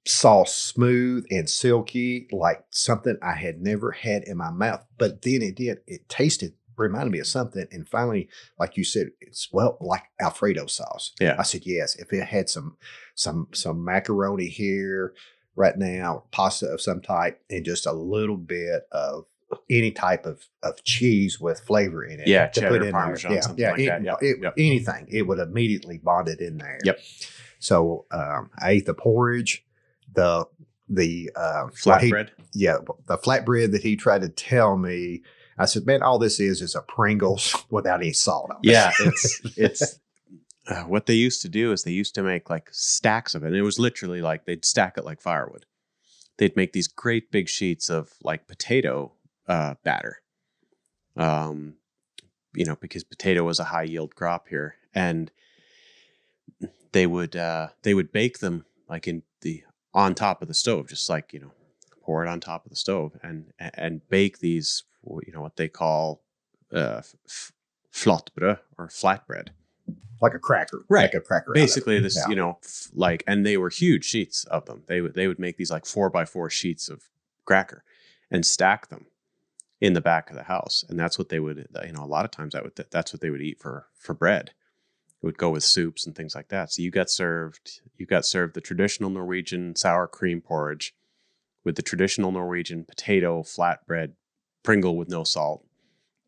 sauce, smooth and silky, like something I had never had in my mouth. But then it reminded me of something. And finally, like you said, it's like Alfredo sauce. Yeah. I said, yes, if it had some macaroni here right now, pasta of some type, and just a little bit of any type of cheese with flavor in it. Yeah, to cheddar, put in Parmesan, there. something like that. Yep. Anything, it would immediately bond it in there. Yep. So I ate the porridge, the flatbread. The flatbread that he tried to tell me. I said, man, all this is a Pringles without any salt on it. Yeah, it's what they used to do is they used to make like stacks of it. And it was literally like they'd stack it like firewood. They'd make these great big sheets of like potato batter, because potato was a high yield crop here, and they would bake them like on top of the stove, just like pour it on top of the stove and bake these, what they call flatbrød or flatbread. Like a cracker. Right. Like a cracker. Basically this, and they were huge sheets of them. They would make these like 4x4 sheets of cracker and stack them in the back of the house. And that's what they would, a lot of times that's what they would eat for bread. It would go with soups and things like that. So you got served the traditional Norwegian sour cream porridge with the traditional Norwegian potato flatbread Pringle with no salt,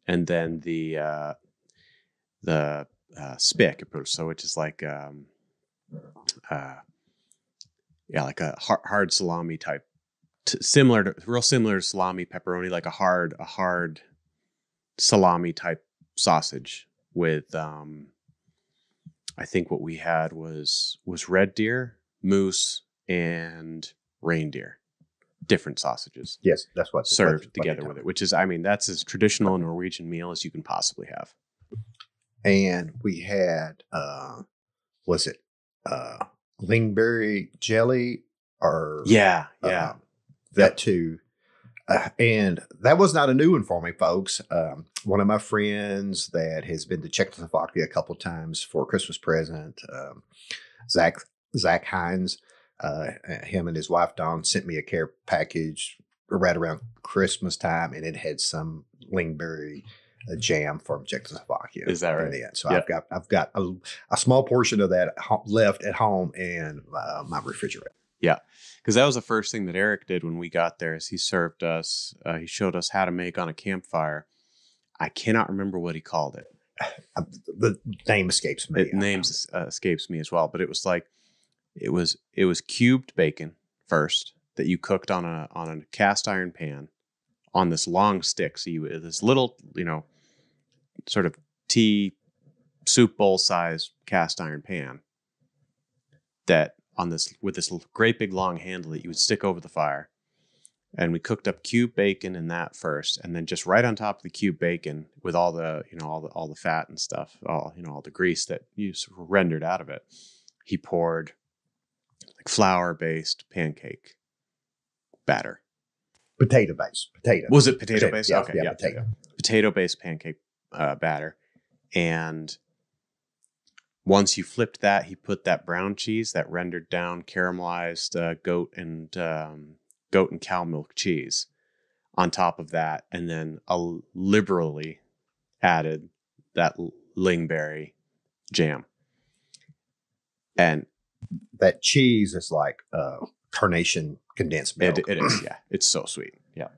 and then the spekepølse, which is like like a hard salami type, real similar to salami pepperoni, like a hard salami type sausage with I think what we had was red deer, moose, and reindeer. Different sausages. Yes, that's what served together with it, which is, that's as traditional a Norwegian meal as you can possibly have. And we had, was it lingberry jelly or that too. And that was not a new one for me, folks. One of my friends that has been to Czechoslovakia a couple of times for a Christmas present, Zach Hines, him and his wife Dawn sent me a care package right around Christmas time, and it had some lingberry jam from Czechoslovakia. Is that right? So I've got a small portion of that left at home in my refrigerator. Yeah, because that was the first thing that Eric did when we got there. Is he served us? He showed us how to make on a campfire. I cannot remember what he called it. The name escapes me. Escapes me as well. But it was like it was cubed bacon first that you cooked on a cast iron pan on this long stick. So you this little, sort of tea soup bowl size cast iron pan that on this with this great big long handle that you would stick over the fire. And we cooked up cube bacon in that first, and then just right on top of the cube bacon with all the all the fat and stuff, all the grease that you rendered out of it, he poured like flour based pancake batter. Potato based. Potato. Was it potato based? Yeah, Okay, yeah, potato. Potato based pancake batter, and once you flipped that, he put that brown cheese, that rendered down caramelized goat and cow milk cheese on top of that, and then liberally added that lingberry jam. And that cheese is like carnation condensed milk. It is, yeah. It's so sweet, yeah.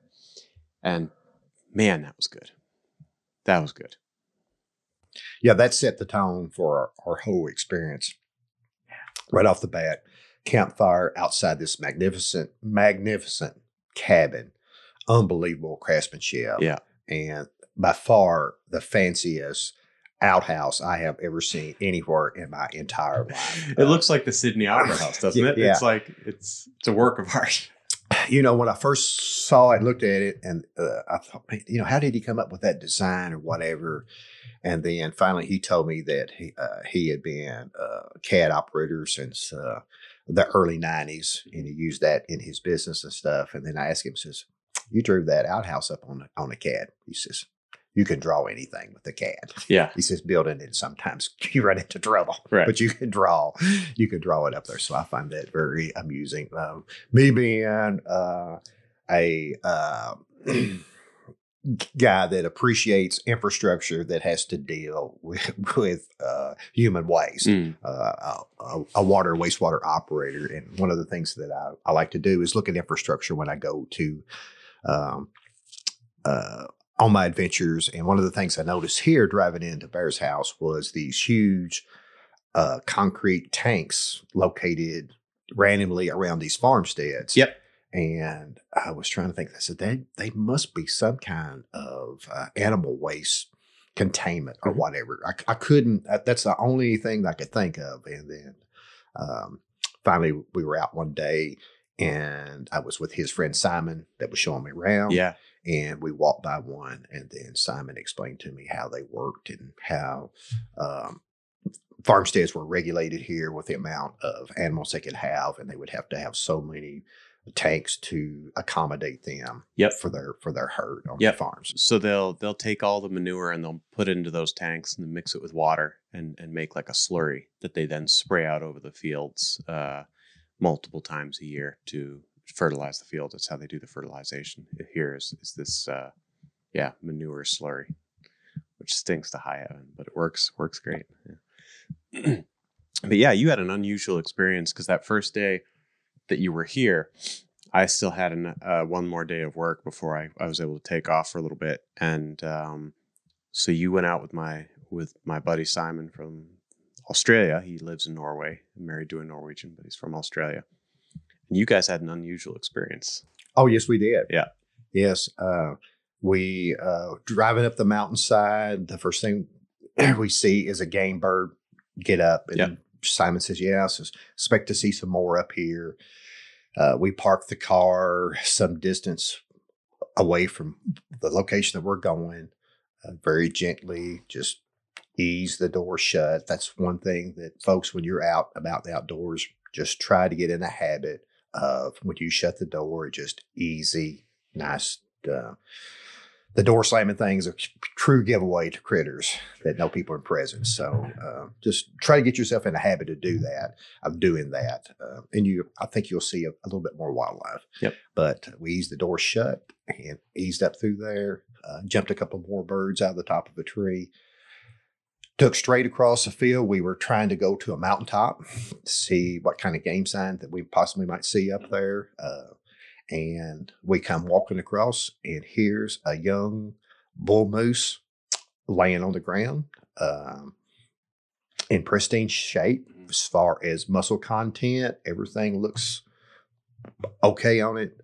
And man, that was good. That was good. Yeah, that set the tone for our whole experience. Right off the bat, campfire outside this magnificent cabin, unbelievable craftsmanship. Yeah. And by far the fanciest outhouse I have ever seen anywhere in my entire life. It looks like the Sydney Opera House, doesn't it? Yeah. It's like it's a work of art. When I first saw it, looked at it, and I thought, how did he come up with that design or whatever? And then finally, he told me that he had been a CAD operator since the early '90s, and he used that in his business and stuff. And then I asked him, says, "You drew that outhouse up on a CAD?" He says, "You can draw anything with the CAD." Yeah. He says, "Building it, sometimes you run into trouble, right. But you can draw it up there." So I find that very amusing. Me being a guy that appreciates infrastructure that has to deal with human waste, a water wastewater operator. And one of the things that I like to do is look at infrastructure when I go to on my adventures. And one of the things I noticed here driving into Bear's house was these huge concrete tanks located randomly around these farmsteads. Yep. And I was trying to think, I said, they must be some kind of animal waste containment or whatever. I couldn't, that's the only thing I could think of. And then finally we were out one day and I was with his friend Simon that was showing me around. Yeah. And we walked by one, and then Simon explained to me how they worked and how farmsteads were regulated here with the amount of animals they could have, and they would have to have so many tanks to accommodate them. Yep. for their herd on Yep. the farms. So they'll take all the manure and they'll put it into those tanks and then mix it with water and make like a slurry that they then spray out over the fields multiple times a year to fertilize the field. That's how they do the fertilization here is this manure slurry, which stinks to high heaven, but it works great. Yeah. But yeah, you had an unusual experience because that first day that you were here, I still had one more day of work before I was able to take off for a little bit. And so you went out with my buddy Simon from Australia. He lives in Norway, married to a Norwegian, but he's from Australia. And you guys had an unusual experience. Oh, yes, we did. Yeah. Yes. We driving up the mountainside. The first thing we see is a game bird get up. And Simon says, "Yeah, I expect to see some more up here." We parked the car some distance away from the location that we're going, very gently, just ease the door shut. That's one thing that folks, when you're out about the outdoors, just try to get in the habit of when you shut the door, just easy, nice. The door slamming thing is a true giveaway to critters that know people are present. So just try to get yourself in the habit of doing that. And I think you'll see a little bit more wildlife. Yep. But we eased the door shut and eased up through there, jumped a couple more birds out of the top of a tree, took straight across the field. We were trying to go to a mountaintop to see what kind of game sign that we possibly might see up there. And we come walking across, and here's a young bull moose laying on the ground in pristine shape. as far as muscle content, everything looks okay on it.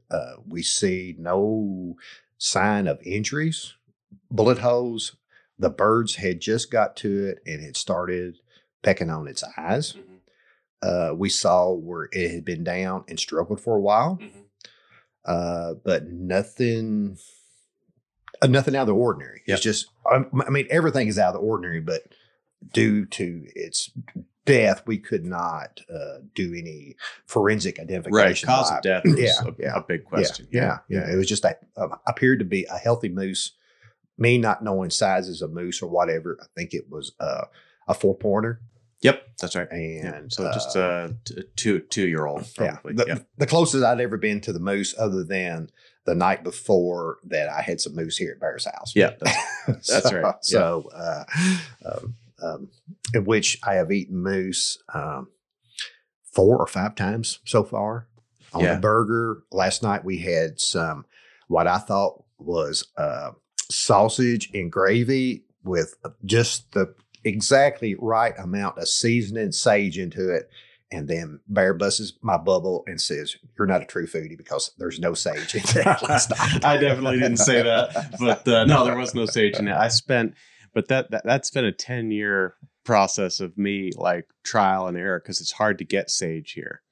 We see no sign of injuries, bullet holes. The birds had just got to it and had started pecking on its eyes. We saw where it had been down and struggled for a while, but nothing out of the ordinary. Yep. It's just, I mean, everything is out of the ordinary, but due to its death, we could not do any forensic identification. Right, cause of death was a big question. Yeah. It was just appeared to be a healthy moose. Me not knowing sizes of moose or whatever, I think it was a 4-pointer. Yep, that's right. And so just a 2-year-old, probably. The closest I'd ever been to the moose, other than the night before that, I had some moose here at Bear's house. Yeah, that's right. So, in which I have eaten moose 4 or 5 times so far on a burger. Last night we had some what I thought was sausage and gravy with just the exactly right amount of seasoning, sage into it. And then Bear busts my bubble and says, "You're not a true foodie because there's no sage in that last night." I definitely didn't say that, but no, there was no sage in it. That's been a 10-year process of me like trial and error, because it's hard to get sage here.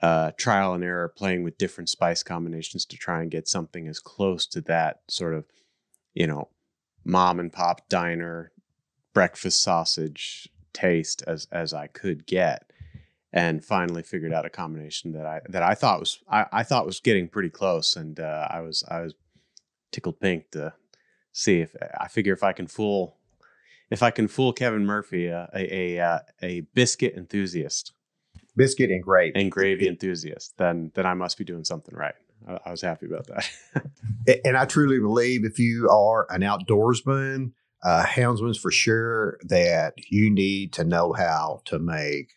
Trial and error, playing with different spice combinations to try and get something as close to that sort of, mom and pop diner breakfast sausage taste as I could get, and finally figured out a combination that I thought was getting pretty close, and I was tickled pink to see if I can fool Kevin Murphy, a biscuit enthusiast, biscuit and gravy enthusiast, then I must be doing something right. I was happy about that. And I truly believe if you are an outdoorsman, houndsman for sure, that you need to know how to make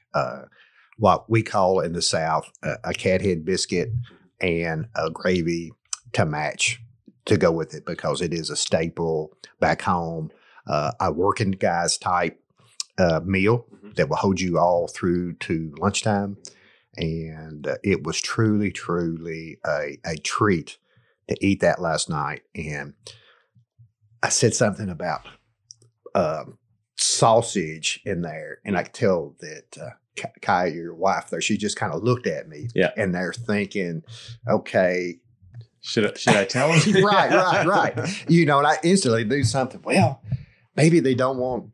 what we call in the South a cathead biscuit and a gravy to match, to go with it, because it is a staple back home. A working guy's type meal that will hold you all through to lunchtime. And it was truly, truly a treat to eat that last night. And I said something about sausage in there, and I could tell that Kaya, your wife there, she just kind of looked at me, and they're thinking, okay, should I tell them? right. And I instantly do something. Well, maybe they don't want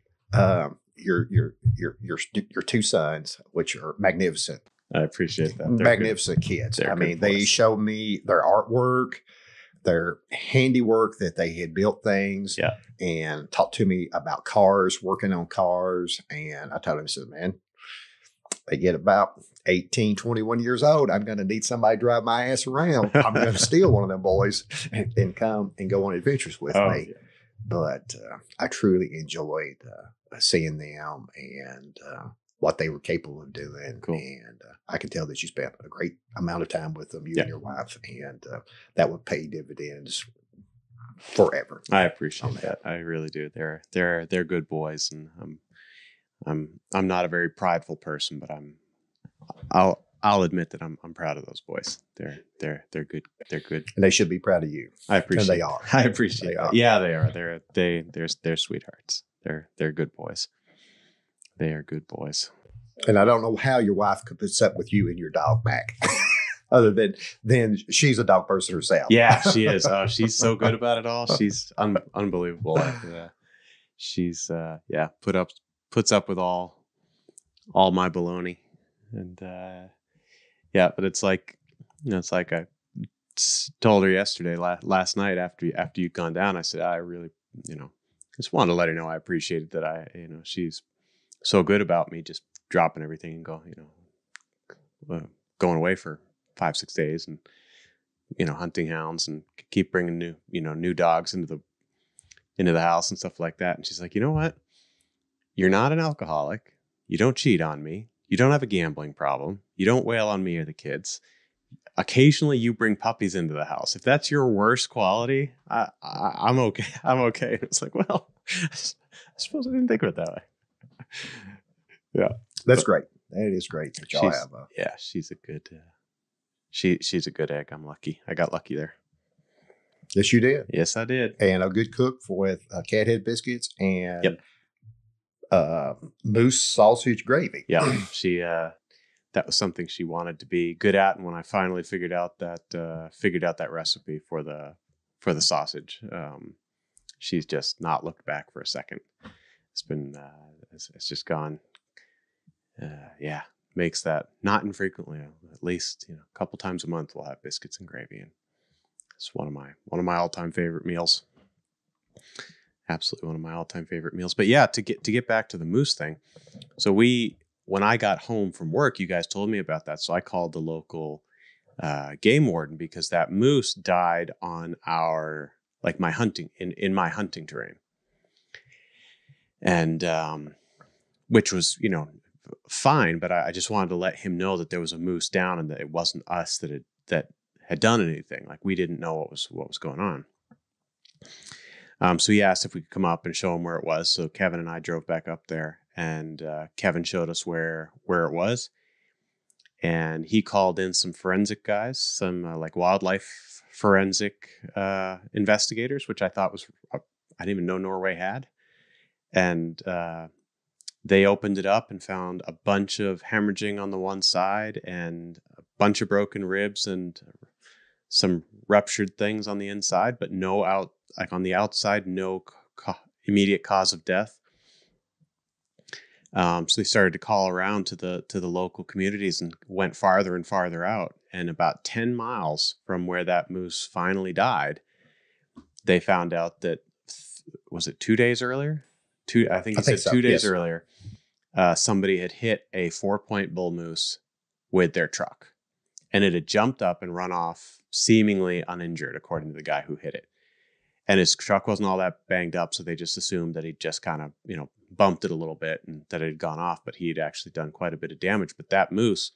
your 2 sons, which are magnificent. I appreciate that. They're magnificent kids. I mean, they showed me their artwork, their handiwork, that they had built things, and talked to me about cars, working on cars. And I told him, I said, man, they get about 18, 21 years old, I'm going to need somebody to drive my ass around. I'm going to steal one of them boys and come and go on adventures with me. Yeah. But I truly enjoyed seeing them and what they were capable of doing. Cool. And I can tell that you spent a great amount of time with them, you and your wife, and that would pay dividends forever. I appreciate that. I really do. They're good boys, and I'm not a very prideful person, but I'll admit that I'm proud of those boys. They're good. They're good, and they should be proud of you. I appreciate. And they are. I appreciate. They are. Yeah, they are. They're sweethearts. They're good boys. They are good boys. And I don't know how your wife could put up with you and your dog, Mac. Other than she's a dog person herself. Yeah, she is. Oh, she's so good about it all. She's unbelievable. She's puts up with all my baloney, and but it's like I told her yesterday, last night after you'd gone down. I said, I really just wanted to let her know I appreciated that she's so good about me just dropping everything and going away for 5-6 days and hunting hounds and keep bringing new dogs into the house and stuff like that. And she's like, you know what? You're not an alcoholic. You don't cheat on me. You don't have a gambling problem. You don't wail on me or the kids. Occasionally you bring puppies into the house. If that's your worst quality, I'm okay. I'm okay. It's like, well, I suppose I didn't think of it that way. Yeah. That's But great. That is great that y'all have a. yeah, she's a good she's a good egg. I'm lucky. I got lucky there. Yes, you did. Yes, I did. And a good cook with cat head biscuits and Yep. moose sausage gravy. Yeah, she that was something she wanted to be good at, and when I finally figured out that recipe for the sausage, she's just not looked back for a second. It's been it's just gone. Yeah, makes that not infrequently. At least a couple times a month we'll have biscuits and gravy, and it's one of my all-time favorite meals. Absolutely one of my all-time favorite meals. But yeah, to get back to the moose thing. So when I got home from work, you guys told me about that. So I called the local game warden because that moose died on my hunting in my hunting terrain. And which was, fine, but I just wanted to let him know that there was a moose down and that it wasn't us that had done anything. Like, we didn't know what was going on. So he asked if we could come up and show him where it was. So Kevin and I drove back up there, and Kevin showed us where it was. And he called in some forensic guys, some like wildlife forensic investigators, which I thought was, I didn't even know Norway had. And they opened it up and found a bunch of hemorrhaging on the one side and a bunch of broken ribs and some ruptured things on the inside, but on the outside, no immediate cause of death. So they started to call around to the local communities and went farther and farther out. And about 10 miles from where that moose finally died, they found out that, was it 2 days earlier? I think he said so. 2 days earlier, somebody had hit a 4-point bull moose with their truck. And it had jumped up and run off seemingly uninjured, according to the guy who hit it. And his truck wasn't all that banged up, so they just assumed that he just kind of, bumped it a little bit and that it had gone off, but he had actually done quite a bit of damage. But that moose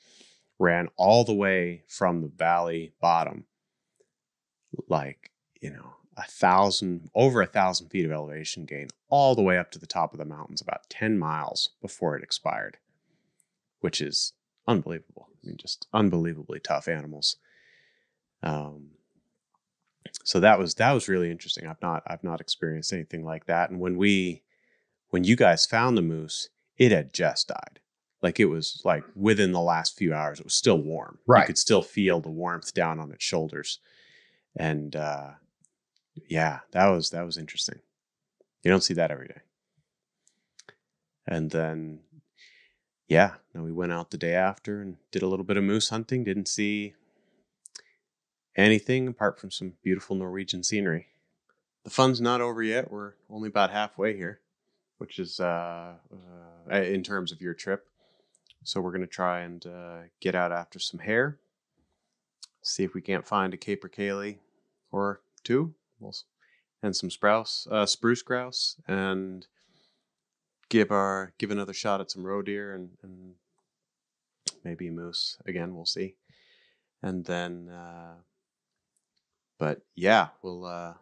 ran all the way from the valley bottom, like, over 1,000 feet of elevation gain, all the way up to the top of the mountains, about 10 miles before it expired, which is unbelievable. I mean, just unbelievably tough animals. So that was really interesting. I've not experienced anything like that. And when you guys found the moose, it had just died. Like, it was like within the last few hours, it was still warm. Right. You could still feel the warmth down on its shoulders. And yeah, that was interesting. You don't see that every day. And then, yeah, we went out the day after and did a little bit of moose hunting. Didn't see anything apart from some beautiful Norwegian scenery. The fun's not over yet. We're only about halfway here, which is in terms of your trip. So we're going to try and get out after some hare, see if we can't find a capercaillie or two, and some spruce grouse, and give another shot at some roe deer and maybe a moose again. We'll see. And then, but yeah, I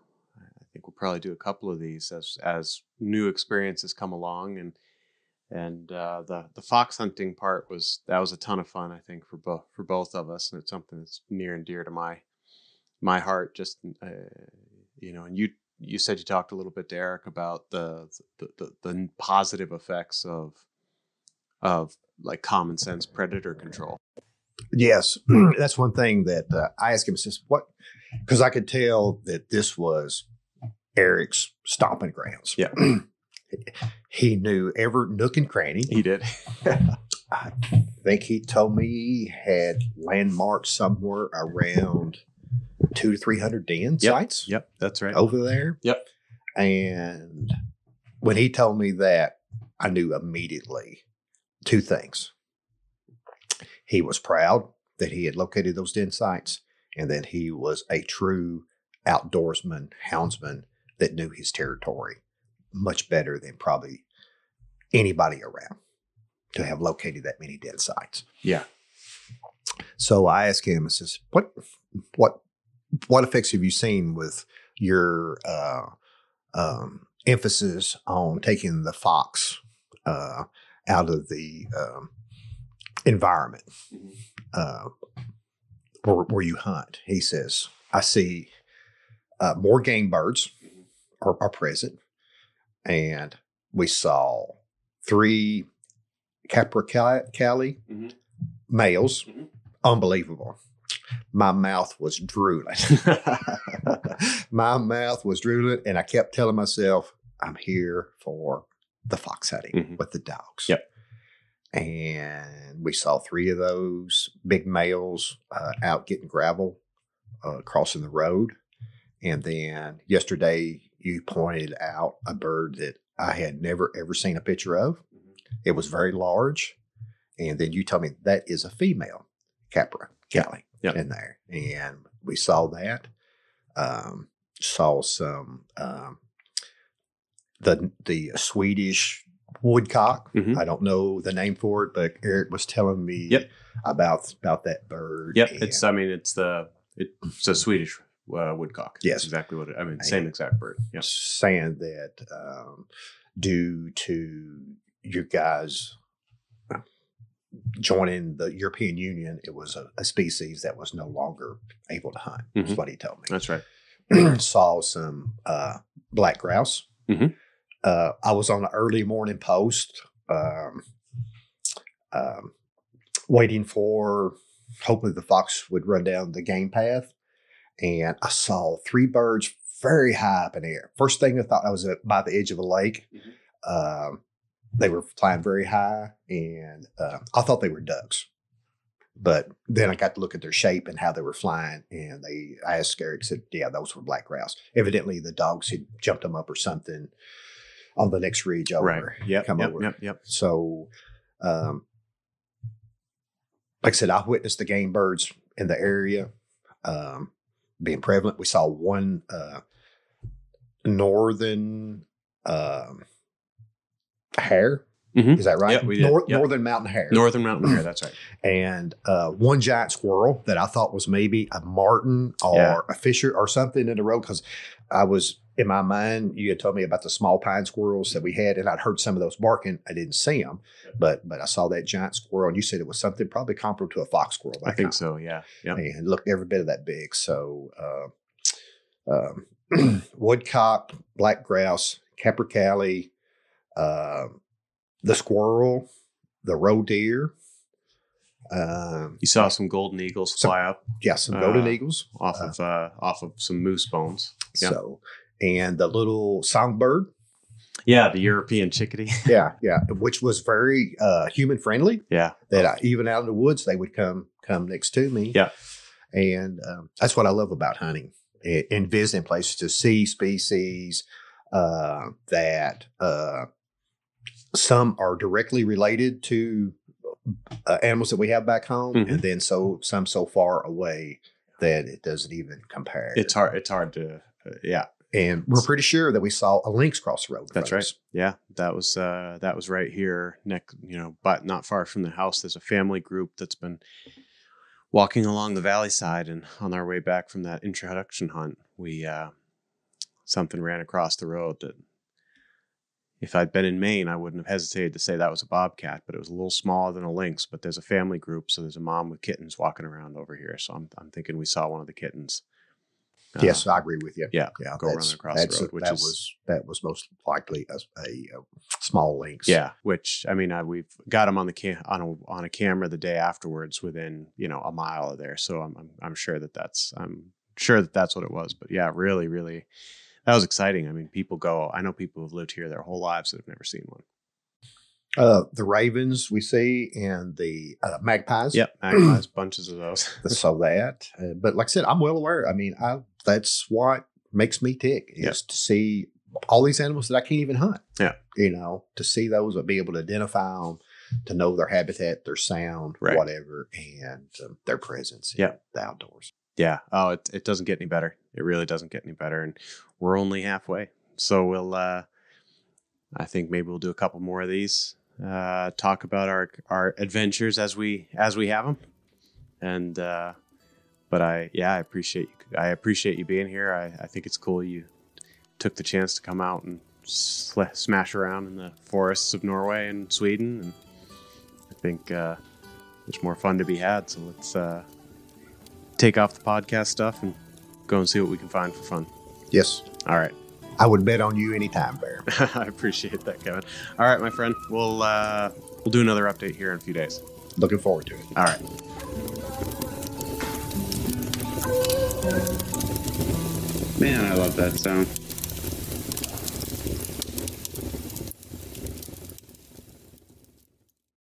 think we'll probably do a couple of these as new experiences come along, and the fox hunting part was a ton of fun, I think, for both of us, and it's something that's near and dear to my heart. Just and you said you talked a little bit to Eric about the positive effects of like common sense predator control. Yes, that's one thing that I asked him. Says what? Because I could tell that this was Eric's stomping grounds. Yeah. He knew every nook and cranny. He did. I think he told me he had landmarked somewhere around 200 to 300 den sites. Yep, that's right. Over there. Yep. And when he told me that, I knew immediately two things. He was proud that he had located those den sites, and that he was a true outdoorsman, houndsman that knew his territory much better than probably anybody around to have located that many den sites. Yeah. So I asked him, I says, what effects have you seen with your emphasis on taking the fox out of the environment Mhm. uh, where you hunt. He says, I see more game birds Mhm. are present, and we saw 3 capercaillie Mhm. males. Mhm. Unbelievable. My mouth was drooling. My mouth was drooling, and I kept telling myself, I'm here for the fox hunting Mhm. with the dogs. Yep. And we saw 3 of those big males out getting gravel, crossing the road. And then yesterday, you pointed out a bird that I had never ever seen a picture of. Mhm. It was very large. And then you told me that is a female Capra Cali Yep. in there. And we saw that. Saw some the Swedish woodcock. Mhm. I don't know the name for it, but Eric was telling me Yep. about that bird. Yep. And It's a Swedish woodcock. Yes. That's exactly what same exact bird. Yep. saying that due to you guys joining the European Union, it was a species that was no longer able to hunt. That's what he told me. That's right. Saw some black grouse. Mhm. I was on an early morning post, um, waiting for hopefully the fox would run down the game path, and I saw 3 birds very high up in the air. First thing I thought I was by the edge of a lake. Mhm. They were flying very high, and I thought they were ducks. But then I got to look at their shape and how they were flying, and I asked Eric, said, "Yeah, those were black grouse." Evidently, the dogs had jumped them up or something on the next ridge over. Right. Yep. Over. Yep. So, like I said, I witnessed the game birds in the area being prevalent. We saw one northern hare. Mhm. Is that right? Yep, we did. Yep. Northern mountain hare. Northern mountain hare. That's right. And one giant squirrel that I thought was maybe a martin or a fisher or something in the road, because I was in my mind, you had told me about the small pine squirrels that we had, and I'd heard some of those barking. I didn't see them, but I saw that giant squirrel, and you said it was something probably comparable to a fox squirrel. I think so. Yeah. Yep. And looked every bit of that big. So woodcock, black grouse, capercaillie, the squirrel, the roe deer. You saw some golden eagles fly up. Yeah, some golden eagles off of some moose bones. Yeah. So, and the little songbird. Yeah, the European chickadee. yeah, which was very human friendly. Yeah, that even out in the woods they would come next to me. Yeah, and that's what I love about hunting and visiting places, to see species that some are directly related to animals that we have back home, and then some so far away that it doesn't even compare. It's hard to yeah. And we're pretty sure that we saw a lynx cross the road. That's right. Yeah, that was right here, but not far from the house. There's a family group that's been walking along the valley side, and on our way back from that introduction hunt, we something ran across the road that, if I'd been in Maine, I wouldn't have hesitated to say that was a bobcat, but it was a little smaller than a lynx. But there's a family group, so there's a mom with kittens walking around over here. So I'm thinking we saw one of the kittens. Yes, I agree with you. Yeah, go running across the road, that was most likely a small lynx. Yeah, which we've got them on the on a camera the day afterwards, within a mile of there. So I'm sure that's what it was. But yeah, really, really. That was exciting. I know people who've lived here their whole lives that have never seen one. The ravens we see, and the magpies. Yep, magpies, bunches of those. So that, but like I said, I'm well aware. That's what makes me tick, is to see all these animals that I can't even hunt. Yeah, to see those, and be able to identify them, to know their habitat, their sound, whatever, and their presence in the outdoors. Yeah. Oh, it doesn't get any better. It really doesn't get any better. And we're only halfway. So we'll, I think maybe we'll do a couple more of these, talk about our adventures as we have them. And, but I appreciate you. I appreciate you being here. I think it's cool you took the chance to come out and smash around in the forests of Norway and Sweden. And I think, there's more fun to be had. So let's take off the podcast stuff and go and see what we can find for fun. Yes. All right. I would bet on you anytime, Bear. I appreciate that, Kevin. All right, my friend. We'll do another update here in a few days. Looking forward to it. All right. Man, I love that sound.